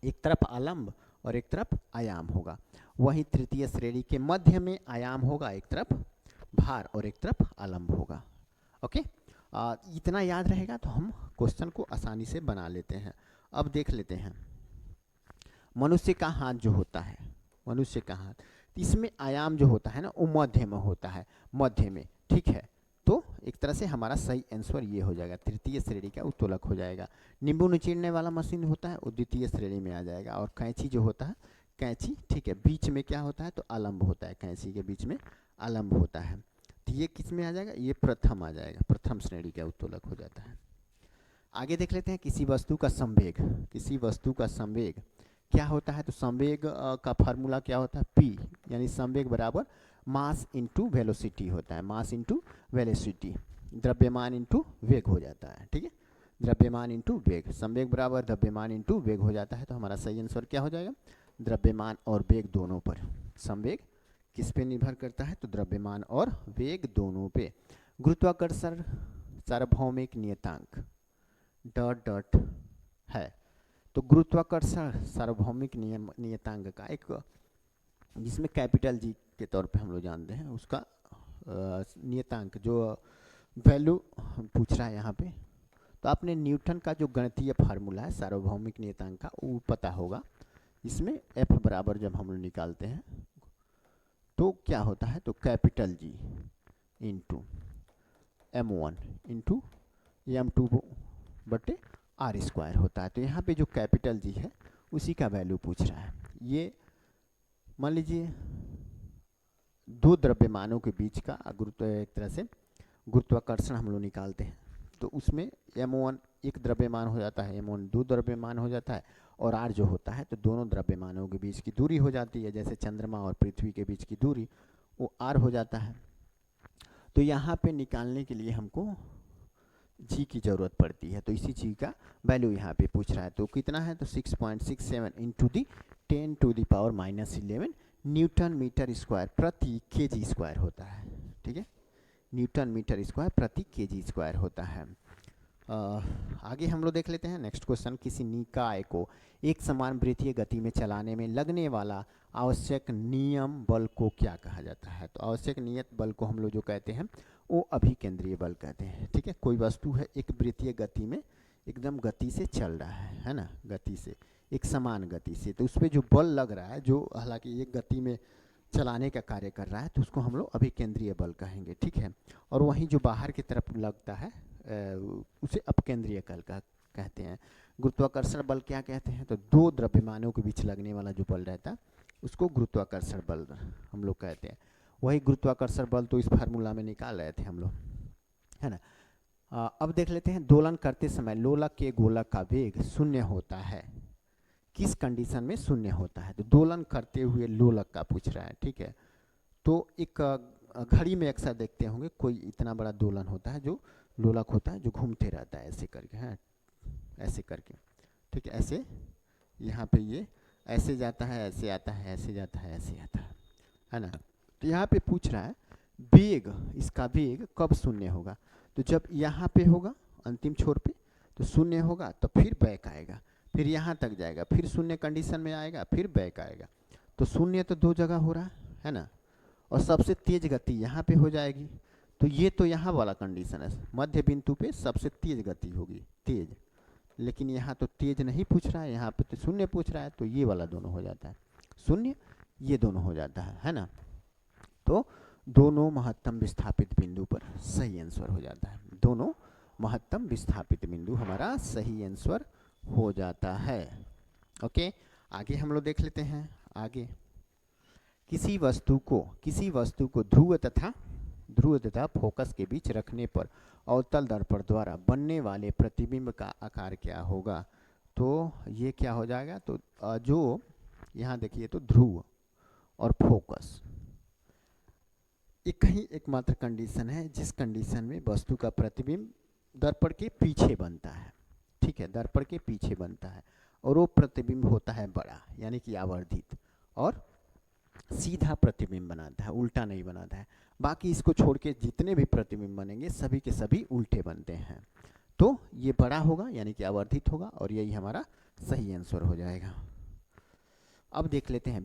Speaker 3: एक तरफ आलंब और एक तरफ आयाम होगा। वहीं तृतीय श्रेणी के मध्य में आयाम होगा, एक तरफ भार और एक तरफ आलंब होगा। ओके, इतना याद रहेगा तो हम क्वेश्चन को आसानी से बना लेते हैं। अब देख लेते हैं मनुष्य का हाथ जो होता है, मनुष्य का हाथ, इसमें आयाम जो होता है ना वो मध्य में होता है, मध्य में। ठीक है, तो एक तरह से हमारा सही आंसर ये हो जाएगा, तृतीय श्रेणी का उत्तोलक हो जाएगा। नींबू निचोड़ने वाला मशीन होता है वो द्वितीय श्रेणी में आ जाएगा। और कैंची जो होता है, कैंची ठीक है, बीच में क्या होता है तो आलम्ब होता है, कैंची के बीच में आलम्ब होता है। तो ये किस में आ जाएगा, ये प्रथम आ जाएगा, प्रथम श्रेणी का उत्तोलक हो जाता है। आगे देख लेते हैं किसी वस्तु का संवेग। किसी वस्तु का संवेग क्या होता है, तो संवेग का फार्मूला क्या होता है, P, यानी संवेग बराबर मास इंटू वेलोसिटी होता है, मास इंटू वेलोसिटी, द्रव्यमान इंटू वेग हो जाता है। ठीक है, द्रव्यमान इंटू वेग, संवेग बराबर द्रव्यमान इंटू वेग हो जाता है। तो हमारा सही आंसर क्या हो जाएगा, द्रव्यमान और वेग दोनों पर। संवेग किस पे निर्भर करता है, तो द्रव्यमान और वेग दोनों पे। गुरुत्वाकर्षण सार्वभौमिक नियतांक डॉट डॉट है, तो गुरुत्वाकर्षण सार्वभौमिक नियतांक का एक, जिसमें कैपिटल जी के तौर पे हम लोग जानते हैं, उसका नियतांक जो वैल्यू पूछ रहा है यहाँ पे, तो आपने न्यूटन का जो गणितीय फार्मूला है सार्वभौमिक नियतांक का वो पता होगा। इसमें F बराबर जब हम लोग निकालते हैं तो क्या होता है, तो capital G into M1 into M2 बटे R स्क्वायर होता है। तो यहाँ पे जो कैपिटल G है उसी का वैल्यू पूछ रहा है। ये मान लीजिए दो द्रव्यमानों के बीच का गुरुत्व, एक तरह से गुरुत्वाकर्षण हम लोग निकालते हैं, तो उसमें M1 एक द्रव्यमान हो जाता है, M1 दो द्रव्यमान हो जाता है, और R जो होता है तो दोनों द्रव्यमानों के बीच की दूरी हो जाती है, जैसे चंद्रमा और पृथ्वी के बीच की दूरी वो R हो जाता है। तो यहाँ पे निकालने के लिए हमको G की ज़रूरत पड़ती है, तो इसी G का वैल्यू यहाँ पे पूछ रहा है। तो कितना है, तो 6.67 into the 10 to the power -11 newton metre square प्रति केजी स्क्वायर होता है। ठीक है, न्यूटन मीटर स्क्वायर प्रति केजी स्क्वायर होता है। आगे हम लोग देख लेते हैं नेक्स्ट क्वेश्चन। किसी निकाय को एक समान वृत्तीय गति में चलाने में लगने वाला आवश्यक नियम बल को क्या कहा जाता है, तो आवश्यक नियत बल को हम लोग जो कहते हैं वो अभिकेंद्रीय बल कहते हैं। ठीक है, कोई वस्तु है एक वृत्तीय गति में एकदम गति से चल रहा है ना, गति से एक समान गति से, तो उस पर जो बल लग रहा है, जो हालांकि एक गति में चलाने का कार्य कर रहा है, तो उसको हम लोग अभिकेंद्रीय बल कहेंगे। ठीक है, और वहीं जो बाहर की तरफ लगता है उसे अपकेंद्रीय बल कहते हैं। गुरुत्वाकर्षण बल क्या कहते हैं, तो दो द्रव्यमानों के बीच लगने वाला जो बल रहता है उसको गुरुत्वाकर्षण बल हम लोग कहते हैं। वही गुरुत्वाकर्षण बल तो इस फार्मूला में निकाल रहे थे हम लोग, है ना। अब देख लेते हैं, दोलन करते समय लोलक के गोलक का वेग शून्य होता है, किस कंडीशन में शून्य होता है, तो दोलन करते हुए लोलक का पूछ रहा है। ठीक है, तो एक घड़ी में अक्सर देखते होंगे कोई इतना बड़ा दोलन होता है जो लोलक होता है, जो घूमते रहता है ऐसे करके, है ऐसे करके। ठीक है, ऐसे यहाँ पे ये ऐसे जाता है, ऐसे आता है, ऐसे जाता है, ऐसे आता है ना। तो यहाँ पे पूछ रहा है वेग, इसका वेग कब शून्य होगा, तो जब यहाँ पे होगा अंतिम छोर पे तो शून्य होगा, तो फिर बैक आएगा, फिर यहाँ तक जाएगा, फिर शून्य कंडीशन में आएगा, फिर बैक आएगा। तो शून्य तो दो जगह हो रहा है ना, और सबसे तेज गति यहाँ पे हो जाएगी। तो ये तो यहाँ वाला कंडीशन है, मध्य बिंदु पे सबसे तेज गति होगी, तेज, लेकिन यहाँ तो तेज नहीं पूछ रहा है, यहाँ पे तो शून्य पूछ रहा है, तो ये वाला दोनों हो जाता है शून्य, ये दोनों हो जाता है ना। तो दोनों महत्तम विस्थापित बिंदु पर सही आंसर हो जाता है, दोनों महत्तम विस्थापित बिंदु हमारा सही आंसर हो जाता है। ओके, आगे हम लोग देख लेते हैं। आगे किसी वस्तु को ध्रुव तथा फोकस के बीच रखने पर अवतल दर्पण द्वारा बनने वाले प्रतिबिंब का आकार क्या होगा, तो ये क्या हो जाएगा, तो जो यहाँ देखिए तो ध्रुव और फोकस एक ही एकमात्र कंडीशन है जिस कंडीशन में वस्तु का प्रतिबिंब दर्पण के पीछे बनता है। ठीक है, दर्पण के पीछे बनता है और वो प्रतिबिंब होता है बड़ा, यानी कि आवर्धित, और सीधा प्रतिबिंब बनाता है, उल्टा नहीं बनाता है। बाकी इसको छोड़ के जितने भी प्रतिबिंब बनेंगे सभी के सभी उल्टे बनते हैं। तो ये बड़ा होगा यानी कि आवर्धित होगा, और यही हमारा सही आंसर हो जाएगा। अब देख लेते हैं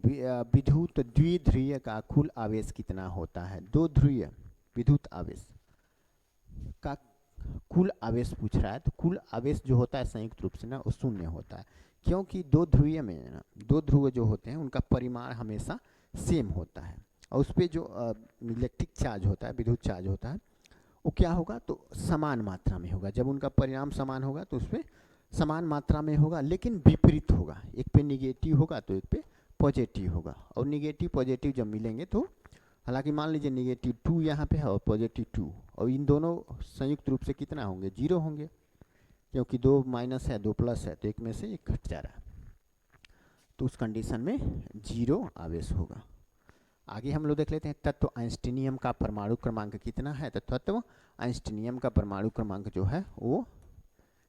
Speaker 3: विद्युत द्विध्रुवीय का कुल आवेश कितना होता है। दो ध्रुवीय विद्युत आवेश का कुल आवेश पूछ रहा है, तो कुल आवेश जो होता है संयुक्त रूप से ना वो शून्य होता है, क्योंकि दो ध्रुवीय में ना दो ध्रुव जो होते हैं उनका परिमाण हमेशा सेम होता है, और उस पर जो इलेक्ट्रिक चार्ज होता है, विद्युत चार्ज होता है, वो क्या होगा, तो समान मात्रा में होगा। जब उनका परिणाम समान होगा तो उसमें समान मात्रा में होगा, लेकिन विपरीत होगा। एक पे निगेटिव होगा तो एक पे पॉजिटिव होगा। और निगेटिव पॉजिटिव जब मिलेंगे तो, हालांकि मान लीजिए निगेटिव 2 यहाँ पे है और पॉजिटिव 2, और इन दोनों संयुक्त रूप से कितना होंगे, 0 होंगे, क्योंकि 2 माइनस है 2 प्लस है, तो एक में से एक घट जा रहा है, तो उस कंडीशन में 0 आवेश होगा। आगे हम लोग देख लेते हैं तत्व आइंस्टीनियम का परमाणु क्रमांक कितना है। तो तत्व आइंस्टीनियम का परमाणु क्रमांक जो है वो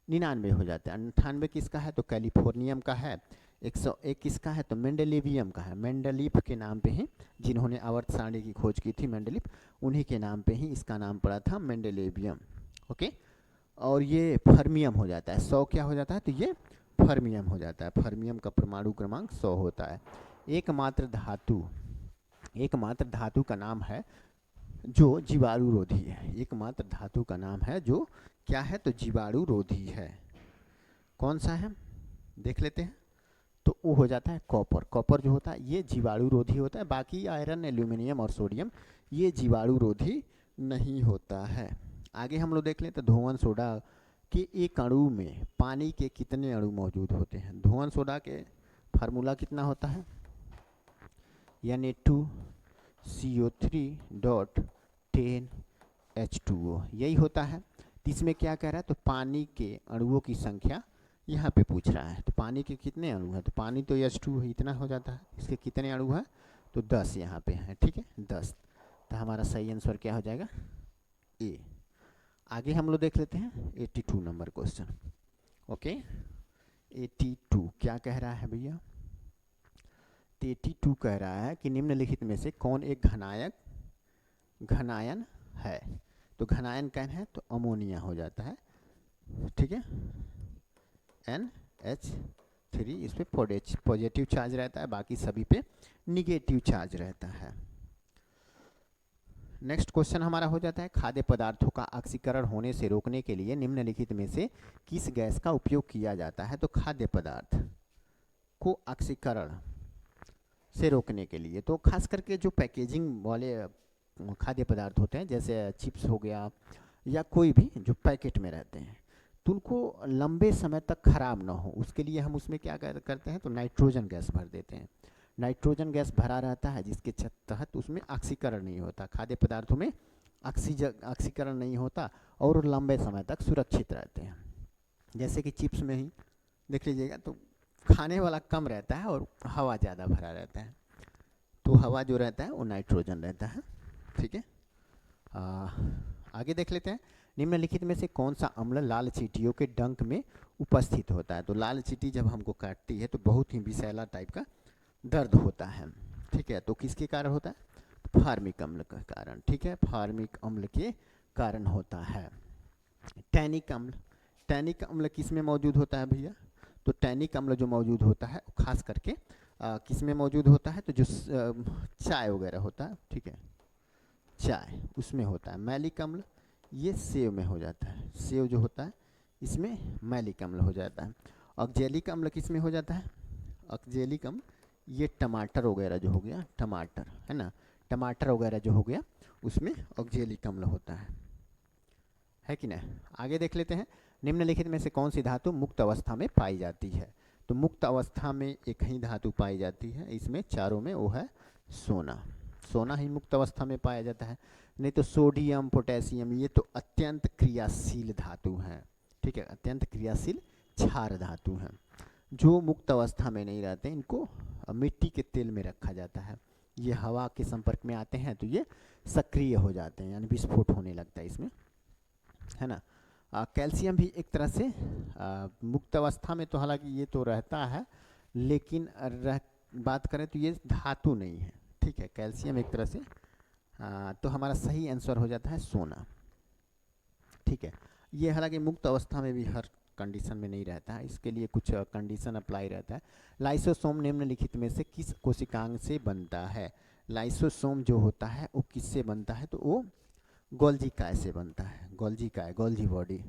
Speaker 3: 99 हो जाता है। 98 किसका है, तो कैलिफोर्नियम का है। 101 किसका है, तो मेंडेलिवियम का है। मेंडलीफ के नाम पे ही, जिन्होंने आवर्त सारणी की खोज की थी मेंडलीफ, उन्हीं के नाम पे ही इसका नाम पड़ा था मेंडेलिवियम। ओके, और ये फर्मियम हो जाता है। 100 क्या हो जाता है, तो ये फर्मियम हो जाता है। फर्मियम का परमाणु क्रमांक 100 होता है। एकमात्र धातु का नाम है जो जीवाणुरोधी है। एकमात्र धातु का नाम है जो क्या है, तो जीवाणुरोधी है। कौन सा है देख लेते हैं, तो वो हो जाता है कॉपर। कॉपर जो होता है ये जीवाणुरोधी होता है। बाकी आयरन, एल्यूमिनियम और सोडियम ये जीवाणुरोधी नहीं होता है। आगे हम लोग देख लेते हैं धोवन सोडा के एक अणु में पानी के कितने अणु मौजूद होते हैं। धोवन सोडा के फार्मूला कितना होता है, Na2CO3.10H2O, यही होता है। तो इसमें क्या कह रहा है, तो पानी के अणुओं की संख्या यहाँ पे पूछ रहा है। तो पानी के कितने अणु हैं, तो पानी तो H2 है, इतना हो जाता है। इसके कितने अणु हैं, तो 10 यहाँ पे हैं। ठीक है, 10। तो हमारा सही आंसर क्या हो जाएगा, ए। आगे हम लोग देख लेते हैं 82 नंबर क्वेश्चन। ओके, 82 क्या कह रहा है भैया, 82 कह रहा है कि निम्नलिखित में से कौन एक घनायन है। तो घनायन कौन है, तो अमोनिया हो जाता है। ठीक है, NH3, इस पे पॉजिटिव चार्ज रहता है, बाकी सभी पे निगेटिव चार्ज रहता है। नेक्स्ट क्वेश्चन हमारा हो जाता है खाद्य पदार्थों का ऑक्सीकरण होने से रोकने के लिए निम्नलिखित में से किस गैस का उपयोग किया जाता है। तो खाद्य पदार्थ को ऑक्सीकरण से रोकने के लिए, तो खास करके जो पैकेजिंग वाले खाद्य पदार्थ होते हैं, जैसे चिप्स हो गया या कोई भी जो पैकेट में रहते हैं, तो उनको लंबे समय तक खराब ना हो, उसके लिए हम उसमें क्या करते हैं, तो नाइट्रोजन गैस भर देते हैं। नाइट्रोजन गैस भरा रहता है जिसके तहत उसमें ऑक्सीकरण नहीं होता। खाद्य पदार्थों में ऑक्सीकरण नहीं होता और लंबे समय तक सुरक्षित रहते हैं। जैसे कि चिप्स में ही देख लीजिएगा, तो खाने वाला कम रहता है और हवा ज़्यादा भरा रहता है, तो हवा जो रहता है वो नाइट्रोजन रहता है। ठीक है, आगे देख लेते हैं निम्नलिखित में से कौन सा अम्ल लाल चींटियों के डंक में उपस्थित होता है। तो लाल चींटी जब हमको काटती है तो बहुत ही विषैला टाइप का दर्द होता है। ठीक है, तो किसके कारण होता है, फार्मिक अम्ल के कारण। ठीक है, फार्मिक अम्ल के कारण होता है। टैनिक अम्ल किस में मौजूद होता है भैया, तो टैनिक अम्ल जो मौजूद होता है खास करके किस में मौजूद होता है, तो जो चाय वगैरह होता है, ठीक है, चाय उसमें होता है। मैलिक अम्ल ये सेव में हो जाता है। सेव जो होता है इसमें मैलिक अम्ल हो जाता है। ऑक्जेलिक अम्ल किस में हो जाता है, ऑक्जेलिक अम्ल ये टमाटर वगैरह जो हो गया, टमाटर है ना, टमाटर वगैरह जो हो गया उसमें ऑक्जेलिक अम्ल होता है कि ना। आगे देख लेते हैं निम्नलिखित में से कौन सी धातु मुक्त अवस्था में पाई जाती है। तो मुक्त अवस्था में एक ही धातु पाई जाती है, इसमें चारों में, वो है सोना। सोना ही मुक्त अवस्था में पाया जाता है, नहीं तो सोडियम, पोटेशियम ये तो अत्यंत क्रियाशील धातु हैं। ठीक है, अत्यंत क्रियाशील क्षार धातु हैं जो मुक्त अवस्था में नहीं रहते, इनको मिट्टी के तेल में रखा जाता है। ये हवा के संपर्क में आते हैं तो ये सक्रिय हो जाते हैं, यानी विस्फोट होने लगता है इसमें, है ना। कैल्शियम भी एक तरह से मुक्त अवस्था में, तो हालांकि ये तो रहता है, लेकिन बात करें तो ये धातु नहीं है। ठीक है, कैल्शियम एक तरह से तो हमारा सही आंसर हो जाता है सोना। ठीक है, ये हालांकि मुक्त अवस्था में भी हर कंडीशन में नहीं रहता है, इसके लिए कुछ कंडीशन अप्लाई रहता है। लाइसोसोम निम्नलिखित में से किस कोशिकांग से बनता है। लाइसोसोम जो होता है वो किससे बनता है, तो वो गोल्जी काय से बनता है। गोल्जी काय, गोल्जी बॉडी,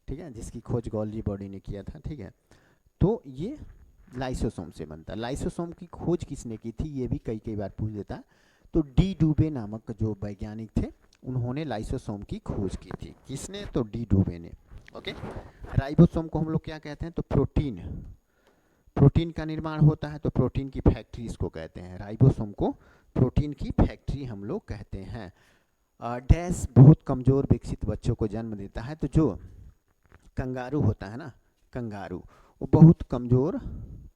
Speaker 3: ठीक है, जिसकी खोज गोल्जी बॉडी ने किया था। ठीक है, तो ये लाइसोसोम से बनता है। लाइसोसोम की खोज किसने की थी, ये भी कई बार पूछ देता है। तो डी डुबे नामक जो वैज्ञानिक थे उन्होंने लाइसोसोम की खोज की थी। किसने? तो डी डुबे ने। ओके, राइबोसोम को हम लोग क्या कहते हैं? तो प्रोटीन का निर्माण होता है, तो प्रोटीन की फैक्ट्री इसको कहते हैं। राइबोसोम को प्रोटीन की फैक्ट्री हम लोग कहते हैं। डैश बहुत कमज़ोर विकसित बच्चों को जन्म देता है। तो जो कंगारू होता है ना, कंगारू, वो बहुत कमज़ोर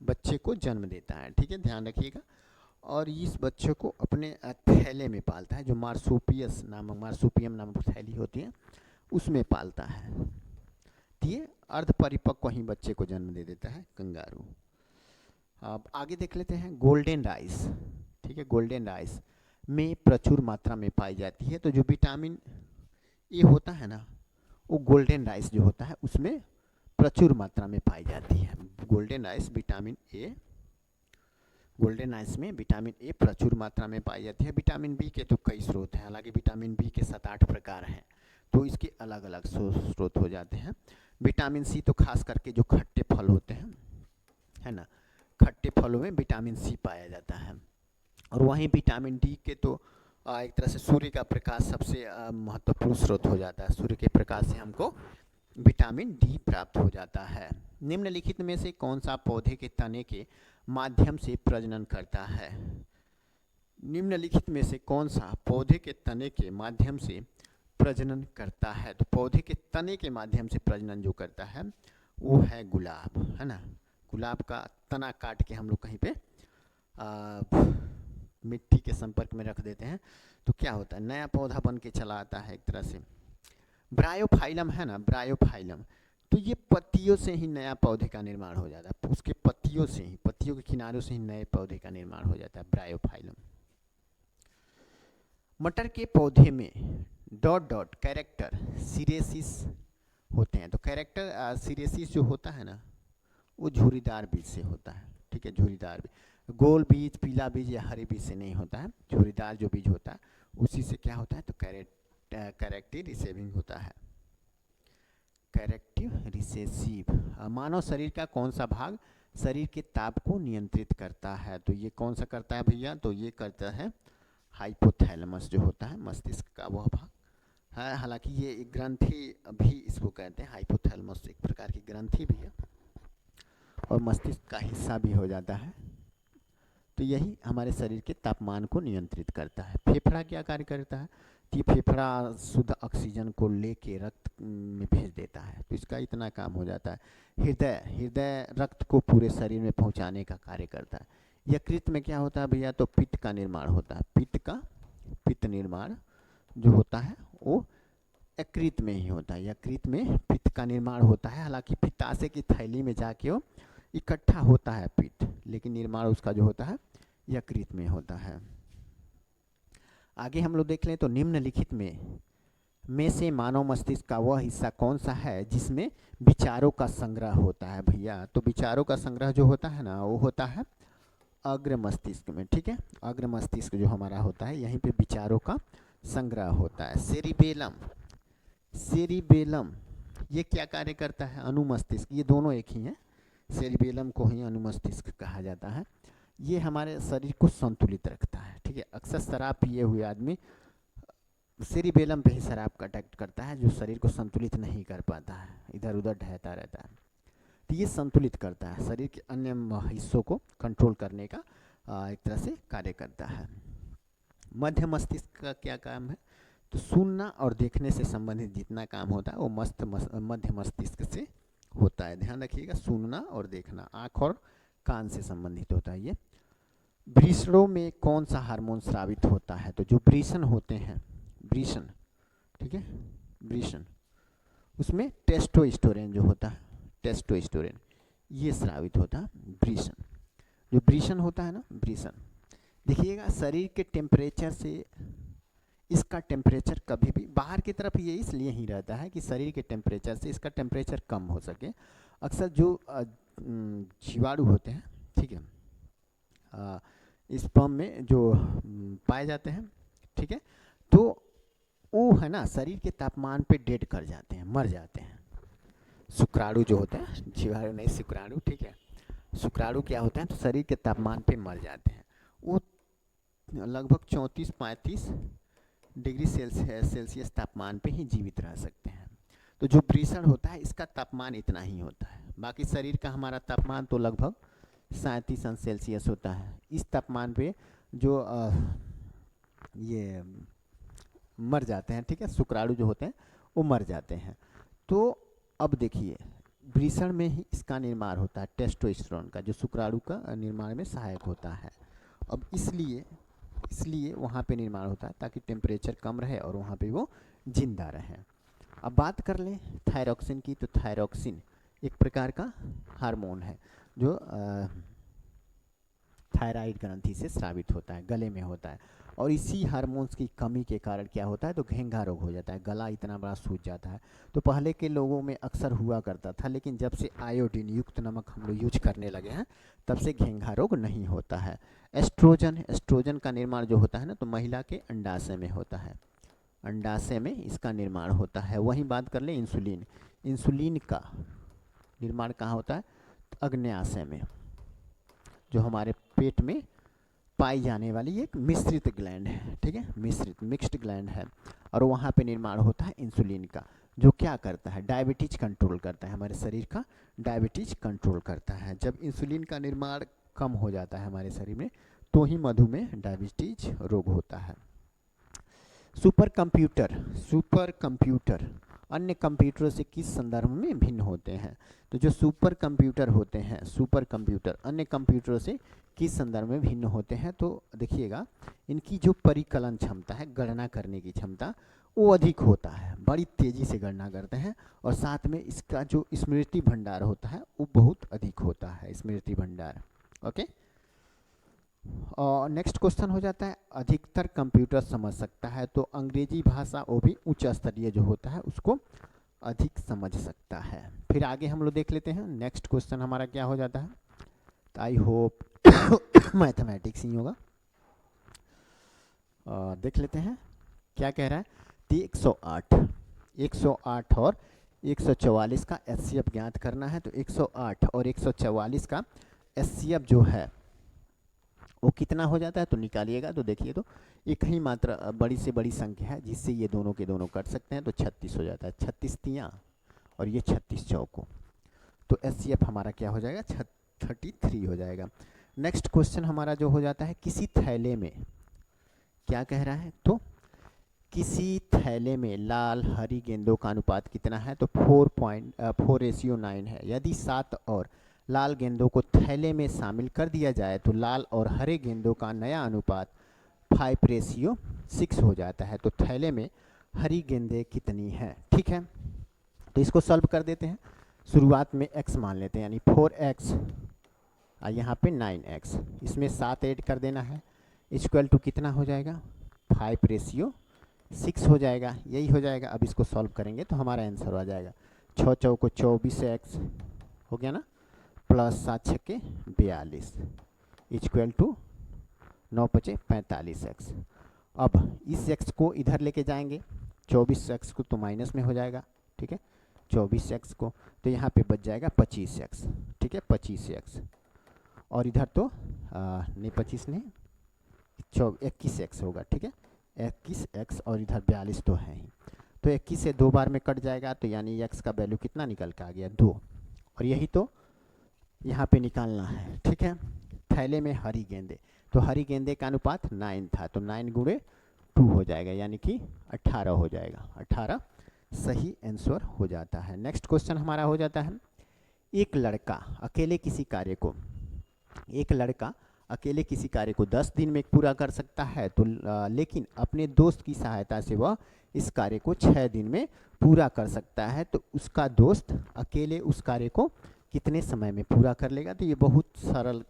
Speaker 3: बच्चे को जन्म देता है। ठीक है, ध्यान रखिएगा। और इस बच्चे को अपने थैले में पालता है, जो मार्सुपियम नामक थैली होती है उसमें पालता है। तो ये अर्धपरिपक्व ही बच्चे को जन्म दे देता है कंगारू। अब आगे देख लेते हैं गोल्डन राइस। ठीक है, गोल्डन राइस में प्रचुर मात्रा में पाई जाती है। तो जो विटामिन ए होता है ना, वो गोल्डन राइस जो होता है उसमें प्रचुर मात्रा में पाई जाती है। गोल्डन राइस में विटामिन ए प्रचुर मात्रा में पाई जाती है। विटामिन बी के तो कई स्रोत हैं, हालांकि विटामिन बी के 7-8 प्रकार हैं, तो इसके अलग अलग स्रोत हो जाते हैं। विटामिन सी तो खास करके जो खट्टे फल होते हैं, है ना, खट्टे फलों में विटामिन सी पाया जाता है। और वहीं विटामिन डी के तो एक तरह से सूर्य का प्रकाश सबसे महत्वपूर्ण स्रोत हो जाता है। सूर्य के प्रकाश से हमको विटामिन डी प्राप्त हो जाता है। निम्नलिखित में से कौन सा पौधे के तने के माध्यम से प्रजनन करता है? निम्नलिखित में से कौन सा पौधे के तने के माध्यम से प्रजनन करता है? तो पौधे के तने के माध्यम से प्रजनन जो करता है वो है गुलाब, है ना। गुलाब का तना काट के हम लोग कहीं पे मिट्टी के संपर्क में रख देते हैं तो क्या होता है, नया पौधा बन के चला आता है एक तरह से। ब्रायोफाइलम है ना, ब्रायोफाइलम, तो ये पत्तियों से ही नया पौधे का निर्माण हो जाता है। उसके पत्तियों से ही, पत्तियों के किनारों से ही नए पौधे का निर्माण हो जाता है, ब्रायोफाइलम। मटर के पौधे में डॉट डॉट कैरेक्टर सिरेसिस होते हैं। तो कैरेक्टर सिरेसिस जो होता है ना, वो झुर्रीदार बीज से होता है। ठीक है, झुर्रीदार बीज, गोल बीज, पीला बीज या हरे बीज से नहीं होता है। झुर्रीदार जो बीज होता है उसी से क्या होता है, तो कैरेक्टिव रिसेसिव होता है। कैरेक्टिव रिसेसिव। मानव शरीर का कौन सा भाग शरीर के ताप को नियंत्रित करता है? तो ये कौन सा करता है भैया? तो ये करता है हाइपोथैलेमस जो होता है, मस्तिष्क का वह भाग है। हालांकि ये एक ग्रंथि भी इसको कहते हैं, हाइपोथैलेमस एक प्रकार की ग्रंथि भी है और मस्तिष्क का हिस्सा भी हो जाता है। तो यही हमारे शरीर के तापमान को नियंत्रित करता है। फेफड़ा क्या कार्य करता है? कि फेफड़ा शुद्ध ऑक्सीजन को लेके रक्त में भेज देता है, तो इसका इतना काम हो जाता है। हृदय रक्त को पूरे शरीर में पहुंचाने का कार्य करता है। यकृत में क्या होता है भैया? तो पित्त का निर्माण होता है। पित्त निर्माण जो होता है वो यकृत में ही होता है। यकृत में पित्त का निर्माण होता है। हालांकि पित्ताशय की थैली में जाके वो इकट्ठा होता है पित्त, लेकिन निर्माण उसका जो होता है यकृत में होता है। आगे हम लोग देख लें तो निम्नलिखित में से मानव मस्तिष्क का वह हिस्सा कौन सा है जिसमें विचारों का संग्रह होता है भैया? तो विचारों का संग्रह जो होता है ना, वो होता है अग्र मस्तिष्क में। ठीक है, अग्र मस्तिष्क जो हमारा होता है, यहीं पे विचारों का संग्रह होता है। सेरिबेलम ये क्या कार्य करता है? अनुमस्तिष्क, ये दोनों एक ही हैं। सेरिबेलम को ही अनुमस्तिष्क कहा जाता है। ये हमारे शरीर को संतुलित रखता है। ठीक है, अक्सर शराब पिए हुए आदमी सेरिबेलम पे ही शराब का अटैक करता है, जो शरीर को संतुलित नहीं कर पाता है, इधर उधर ढहता रहता है। तो ये संतुलित करता है, शरीर के अन्य हिस्सों को कंट्रोल करने का एक तरह से कार्य करता है। मध्य मस्तिष्क का क्या काम है? तो सुनना और देखने से संबंधित जितना काम होता है वो मध्य मस्तिष्क से होता है। ध्यान रखिएगा, सुनना और देखना आँख और कान से संबंधित होता है। ये वृषणों में कौन सा हार्मोन स्रावित होता है? तो जो वृषण होते हैं, वृषण, ठीक है, वृषण, उसमें टेस्टोस्टेरोन जो होता है, टेस्टोस्टेरोन ये स्रावित होता है। वृषण, जो वृषण होता है ना, वृषण, देखिएगा शरीर के टेम्परेचर से इसका टेम्परेचर कभी भी बाहर की तरफ ये इसलिए ही रहता है कि शरीर के टेम्परेचर से इसका टेम्परेचर कम हो सके। अक्सर जो जीवाणु होते हैं, ठीक है, स्पर्म में जो पाए जाते हैं, ठीक है, तो वो है ना शरीर के तापमान पे डेड कर जाते हैं, मर जाते हैं। शुक्राणु जो होते हैं, जीवाणु नहीं शुक्राणु, ठीक है, शुक्राणु क्या होते हैं? तो शरीर के तापमान पे मर जाते हैं। वो लगभग 34-35 डिग्री सेल्सियस तापमान पे ही जीवित रह सकते हैं। तो जो वृषण होता है इसका तापमान इतना ही होता है। बाकी शरीर का हमारा तापमान तो लगभग 37 अंश सेल्सियस होता है। इस तापमान पे जो ये मर जाते हैं, ठीक है, शुक्राणु जो होते हैं वो मर जाते हैं। तो अब देखिए वृषण में ही इसका निर्माण होता है, टेस्टोस्टेरोन का, जो शुक्राणु का निर्माण में सहायक होता है। अब इसलिए वहाँ पे निर्माण होता है ताकि टेम्परेचर कम रहे और वहाँ पे वो जिंदा रहे। अब बात कर लें थायरॉक्सिन की, तो थायरॉक्सिन एक प्रकार का हार्मोन है जो थायराइड ग्रंथि से स्रावित होता है, गले में होता है। और इसी हार्मोन्स की कमी के कारण क्या होता है, तो घेंघा रोग हो जाता है, गला इतना बड़ा सूज जाता है। तो पहले के लोगों में अक्सर हुआ करता था, लेकिन जब से आयोडीन युक्त नमक हम लोग यूज करने लगे हैं तब से घेंघा रोग नहीं होता है। एस्ट्रोजन का निर्माण जो होता है ना, तो महिला के अंडाशय में होता है, अंडाशय में इसका निर्माण होता है। वहीं बात कर लें इंसुलिन का निर्माण कहाँ होता है, अग्न्याशय में, जो हमारे पेट में पाई जाने वाली एक मिश्रित ग्लैंड है, ठीक है, मिक्स्ड ग्लैंड है। और वहाँ पे निर्माण होता है इंसुलिन का, जो क्या करता है, डायबिटीज कंट्रोल करता है, हमारे शरीर का डायबिटीज कंट्रोल करता है। जब इंसुलिन का निर्माण कम हो जाता है हमारे शरीर में तो ही मधुमेह डायबिटीज रोग होता है। सुपर कंप्यूटर अन्य कंप्यूटरों से किस संदर्भ में भिन्न होते हैं, तो जो सुपर कंप्यूटर होते हैं, सुपर कंप्यूटर अन्य कंप्यूटरों से किस संदर्भ में भिन्न होते हैं, तो देखिएगा इनकी जो परिकलन क्षमता है, गणना करने की क्षमता, वो अधिक होता है, बड़ी तेज़ी से गणना करते हैं। और साथ में इसका जो स्मृति भंडार होता है वो बहुत अधिक होता है, स्मृति भंडार। ओके, और नेक्स्ट क्वेश्चन हो जाता है अधिकतर कंप्यूटर समझ सकता है, तो अंग्रेजी भाषा वो भी उच्च स्तरीय जो होता है उसको अधिक समझ सकता है। फिर आगे हम लोग देख लेते हैं नेक्स्ट क्वेश्चन हमारा क्या हो जाता है, तो आई होप मैथमेटिक्स ही होगा। देख लेते हैं क्या कह रहा है, तो 108 और 144 का एचसीएफ ज्ञात करना है। तो 108 और 144 का एचसीएफ जो है वो कितना हो जाता है, तो निकालिएगा। तो देखिए तो एक ही मात्रा बड़ी से बड़ी संख्या है जिससे ये दोनों के दोनों कट सकते हैं, तो 36 हो जाता है, 36 तियाँ और ये 36 चौकों। तो एचसीएफ हमारा क्या हो जाएगा, 33 हो जाएगा। नेक्स्ट क्वेश्चन हमारा जो हो जाता है किसी थैले में, क्या कह रहा है, तो किसी थैले में लाल हरी गेंदों का अनुपात कितना है, तो 4:9 है। यदि 7 और लाल गेंदों को थैले में शामिल कर दिया जाए तो लाल और हरे गेंदों का नया अनुपात 5:6 हो जाता है। तो थैले में हरी गेंदें कितनी हैं, ठीक है। तो इसको सॉल्व कर देते हैं। शुरुआत में x मान लेते हैं, यानी 4x और यहाँ पे 9x, इसमें 7 ऐड कर देना है, इक्वल टू कितना हो जाएगा, 5:6 हो जाएगा, यही हो जाएगा। अब इसको सॉल्व करेंगे तो हमारा आंसर आ जाएगा 6 चौको 24x हो गया ना, प्लस 7 छक्के 42 इक्वल टू 9 पचे 45x। अब इस x को इधर लेके जाएंगे, 24x को तो माइनस में हो जाएगा, ठीक है, 24x को, तो यहाँ पे बच जाएगा 25x, ठीक है, 25x। और इधर तो नहीं 25 नहीं 21x होगा, ठीक है, 21x और इधर 42 तो है ही, तो 21 से 2 बार में कट जाएगा, तो यानी x का वैल्यू कितना निकल के आ गया 2। और यही तो यहाँ पे निकालना है, ठीक है। थैले में हरी गेंदे, तो हरी गेंदे का अनुपात 9 था, तो 9 गुणे 2 हो जाएगा, यानी कि 18 हो जाएगा, 18 सही आंसर हो जाता है। नेक्स्ट क्वेश्चन हमारा हो जाता है एक लड़का अकेले किसी कार्य को 10 दिन में पूरा कर सकता है, तो लेकिन अपने दोस्त की सहायता से वह इस कार्य को 6 दिन में पूरा कर सकता है, तो उसका दोस्त अकेले उस कार्य को कितने समय में पूरा कर लेगा। तो ये बहुत सरल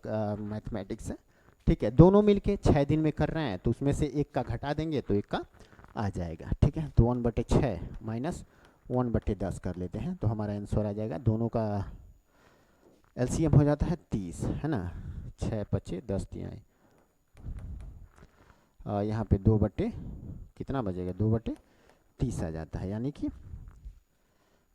Speaker 3: मैथमेटिक्स है, ठीक है। दोनों मिलके 6 दिन में कर रहे हैं, तो उसमें से एक का घटा देंगे तो एक का आ जाएगा, ठीक है। तो 1/6 माइनस 1/10 कर लेते हैं, तो हमारा आंसर आ जाएगा, दोनों का एलसीएम हो जाता है 30, है ना, 6 पचे 10 तिहाई, यहाँ पे 2 बटे कितना बचेगा, 2/30 आ जाता है, यानी कि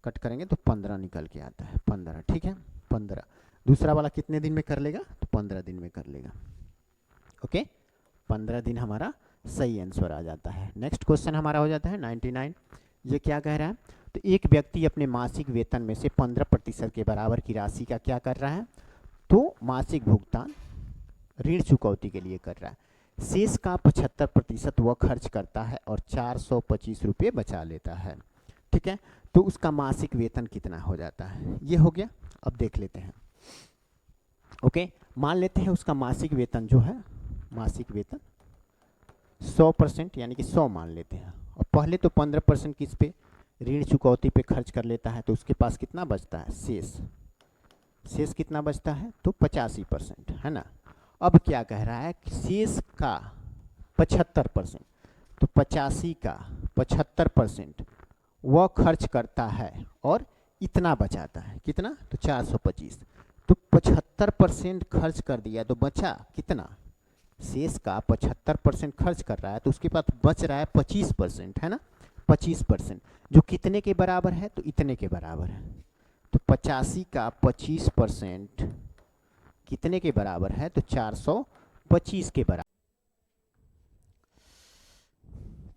Speaker 3: कट करेंगे तो 15 निकल के आता है, 15, ठीक है, 15। दूसरा वाला कितने दिन में कर लेगा, तो 15 दिन में कर लेगा, ओके, 15 दिन हमारा सही आंसर आ जाता है। नेक्स्ट क्वेश्चन हमारा हो जाता है 99। ये क्या कह रहा है, तो एक व्यक्ति अपने मासिक वेतन में से 15% के बराबर की राशि का क्या कर रहा है, तो मासिक भुगतान ऋण चुकौती के लिए कर रहा है। शेष का 75% वह खर्च करता है और 425 रुपये बचा लेता है। ठीक है, तो उसका मासिक वेतन कितना हो जाता है, ये हो गया। अब देख लेते हैं। ओके, मान लेते हैं उसका मासिक वेतन जो है, मासिक वेतन 100% यानी कि 100 मान लेते हैं, और पहले तो 15% किस पे, ऋण चुकौती पे खर्च कर लेता है, तो उसके पास कितना बचता है, शेष कितना बचता है, तो 85%, है ना। अब क्या कह रहा है कि शेष का 75%, तो 85 का 75% वह खर्च करता है और इतना बचाता है, कितना, तो 425। तो 75% खर्च कर दिया तो बचा कितना, शेष का 75% खर्च कर रहा है, तो उसके पास बच रहा है 25%, है ना, 25%, जो कितने के बराबर है, तो इतने के बराबर है। तो 85 का 25% कितने के बराबर है, तो 425 के बराबर।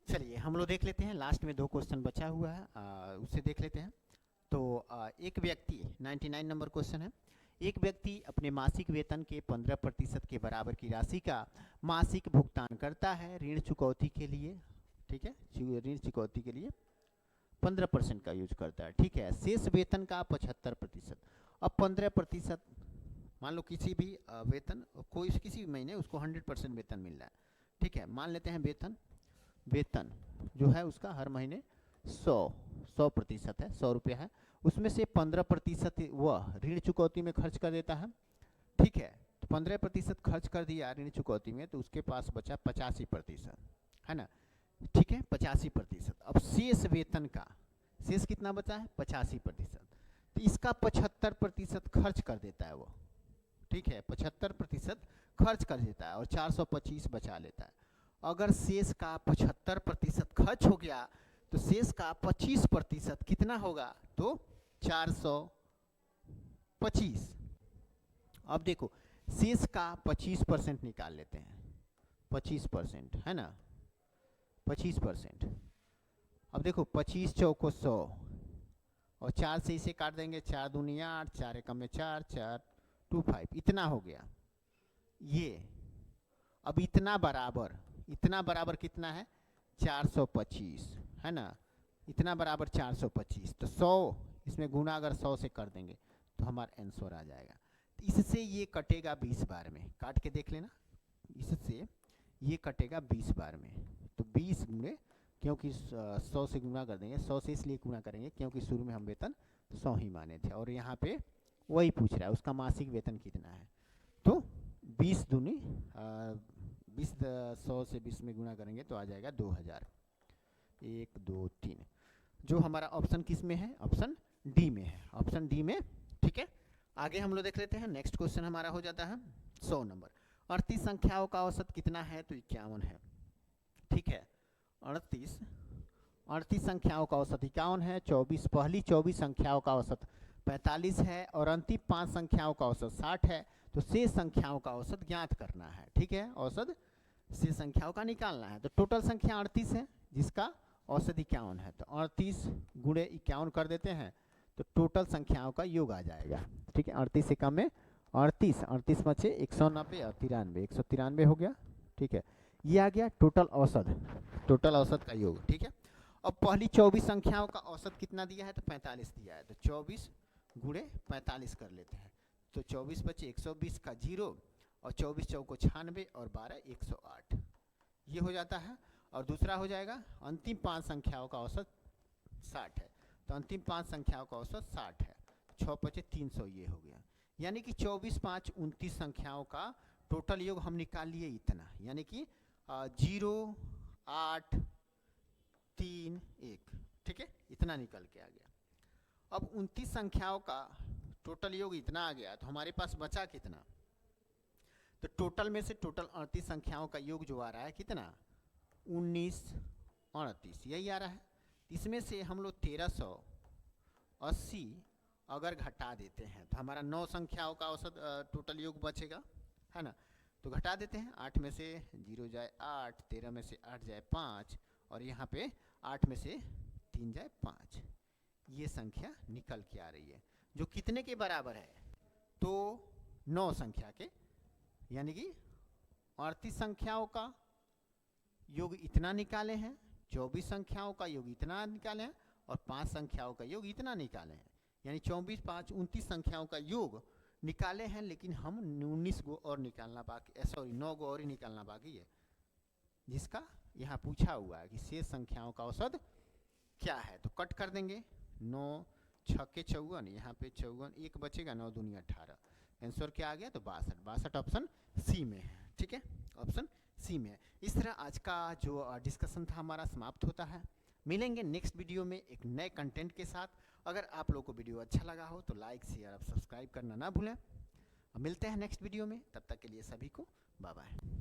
Speaker 3: चलिए हम लोग देख लेते हैं, लास्ट में 2 क्वेश्चन बचा हुआ है, उसे देख लेते हैं। तो एक व्यक्ति, 99 नंबर क्वेश्चन है, एक व्यक्ति अपने मासिक वेतन के 15% के बराबर की राशि का मासिक भुगतान करता है ऋण चुकौती के लिए। ठीक है, ऋण चुकौती के लिए 15% का यूज करता है। ठीक है, शेष वेतन का 75%। अब 15%, मान लो किसी भी वेतन, कोई किसी भी महीने उसको 100% वेतन मिल रहा है। ठीक है, मान लेते हैं वेतन जो है उसका हर महीने 100% है, 100 रुपया है, उसमें से 15% वह ऋण चुकौती में खर्च कर देता है। ठीक है, तो 15% खर्च कर दिया ऋण चुकौती में, तो उसके पास बचा 85%, है ना। ठीक है, 85%। अब शेष वेतन का शेष कितना बचा है, 85%, तो इसका 75% खर्च कर देता है वो। ठीक है, 75% खर्च कर देता है और 425 बचा लेता है। अगर शेष का 75% खर्च हो गया, तो शेष का 25% कितना होगा, तो 425। अब देखो शेष का 25% निकाल लेते हैं, 25%, है ना, 25%। अब देखो 25 चौको 100 और 4 से इसे काट देंगे, 4 दूनी 8, 4 एकम में 4, 4 2 5, इतना हो गया ये। अब इतना बराबर कितना है, 425, है ना, इतना बराबर 425। तो 100 इसमें गुना अगर 100 से कर देंगे तो हमारा आंसर आ जाएगा। तो इससे ये कटेगा 20 बार में, काट के देख लेना, इससे ये कटेगा 20 बार में। तो 20 गुणे, क्योंकि 100 से गुना कर देंगे, 100 से इसलिए गुना करेंगे क्योंकि शुरू में हम वेतन 100 ही माने थे, और यहाँ पे वही पूछ रहा है उसका मासिक वेतन कितना है। तो 20 दूनी 20, 100 से 20 में गुना करेंगे तो आ जाएगा 2000। 1 2 3, जो हमारा ऑप्शन किस में है, ऑप्शन डी में है, ऑप्शन डी में। ठीक है, आगे हम लोग देख लेते हैं। नेक्स्ट क्वेश्चन हमारा हो जाता है 100 नंबर। 38 संख्याओं का औसत कितना है, तो 51 है। ठीक है, 38 संख्याओं का औसत 51 है। 24 पहली 24 संख्याओं का औसत 45 है और अंतिम 5 संख्याओं का औसत 60 है। तो शेष संख्याओं का औसत ज्ञात करना है। ठीक है, औसत शेष संख्याओं का निकालना है। तो टोटल संख्या 38 है जिसका औसत 51 है, तो 38 गुणे 51 कर देते हैं, तो टोटल संख्याओं का योग आ जाएगा। ठीक है, 38 से कम में 38 बचे 190 और 93, 193 हो गया। ठीक है, ये आ गया टोटल औसत का योग। ठीक है, अब पहली 24 संख्याओं का औसत कितना दिया है, तो 45 दिया है, तो 24 गुणे 45 कर लेते हैं। तो 24 बचे 120 का 0 और 24 चौको 96 और 12 108, ये हो जाता है। और दूसरा हो जाएगा अंतिम 5 संख्याओं का औसत 60 है, तो अंतिम 5 संख्याओं का औसत 60 है, 6 बचे 300, ये हो गया। यानी कि 24 5 29 संख्याओं का टोटल योग हम निकाल लिए इतना, यानी कि 0 8 3 1। ठीक है, इतना निकल के आ गया। अब 29 संख्याओं का टोटल योग इतना आ गया, तो हमारे पास बचा कितना, तो टोटल में से टोटल 38 संख्याओं का योग जो आ रहा है कितना, 19 38, यही आ रहा है। इसमें से हम लोग 1380 अगर घटा देते हैं तो हमारा 9 संख्याओं का औसत टोटल योग बचेगा, है ना। तो घटा देते हैं, 8 में से 0 जाए 8, 13 में से 8 जाए 5, और यहाँ पे 8 में से 3 जाए 5। ये संख्या निकल के आ रही है, जो कितने के बराबर है? तो 9 संख्या के, यानी कि 38 संख्याओं का योग इतना निकाले हैं, 24 संख्याओं का योग इतना निकाले हैं, और 5 संख्याओं का योग इतना निकाले हैं। यानी 24, 5, 29 संख्याओं का योग निकाले हैं, लेकिन हम 19 गो और निकालना बाकी, सॉरी 9 गो और ही निकालना बाकी है, जिसका यहाँ पूछा हुआ है कि शेष संख्याओं का औसत क्या है। तो कट कर देंगे, 9 6 के 54, यहाँ पे 54, एक बचेगा, 9 दूनी 18, आंसर क्या आ गया? तो 62। 62 ऑप्शन सी में है। ठीक है, ऑप्शन सी में है। इस तरह आज का जो डिस्कशन था हमारा समाप्त होता है। मिलेंगे नेक्स्ट वीडियो में एक नए कंटेंट के साथ। अगर आप लोगों को वीडियो अच्छा लगा हो तो लाइक, शेयर और सब्सक्राइब करना ना भूलें। मिलते हैं नेक्स्ट वीडियो में, तब तक के लिए सभी को बाय बाय।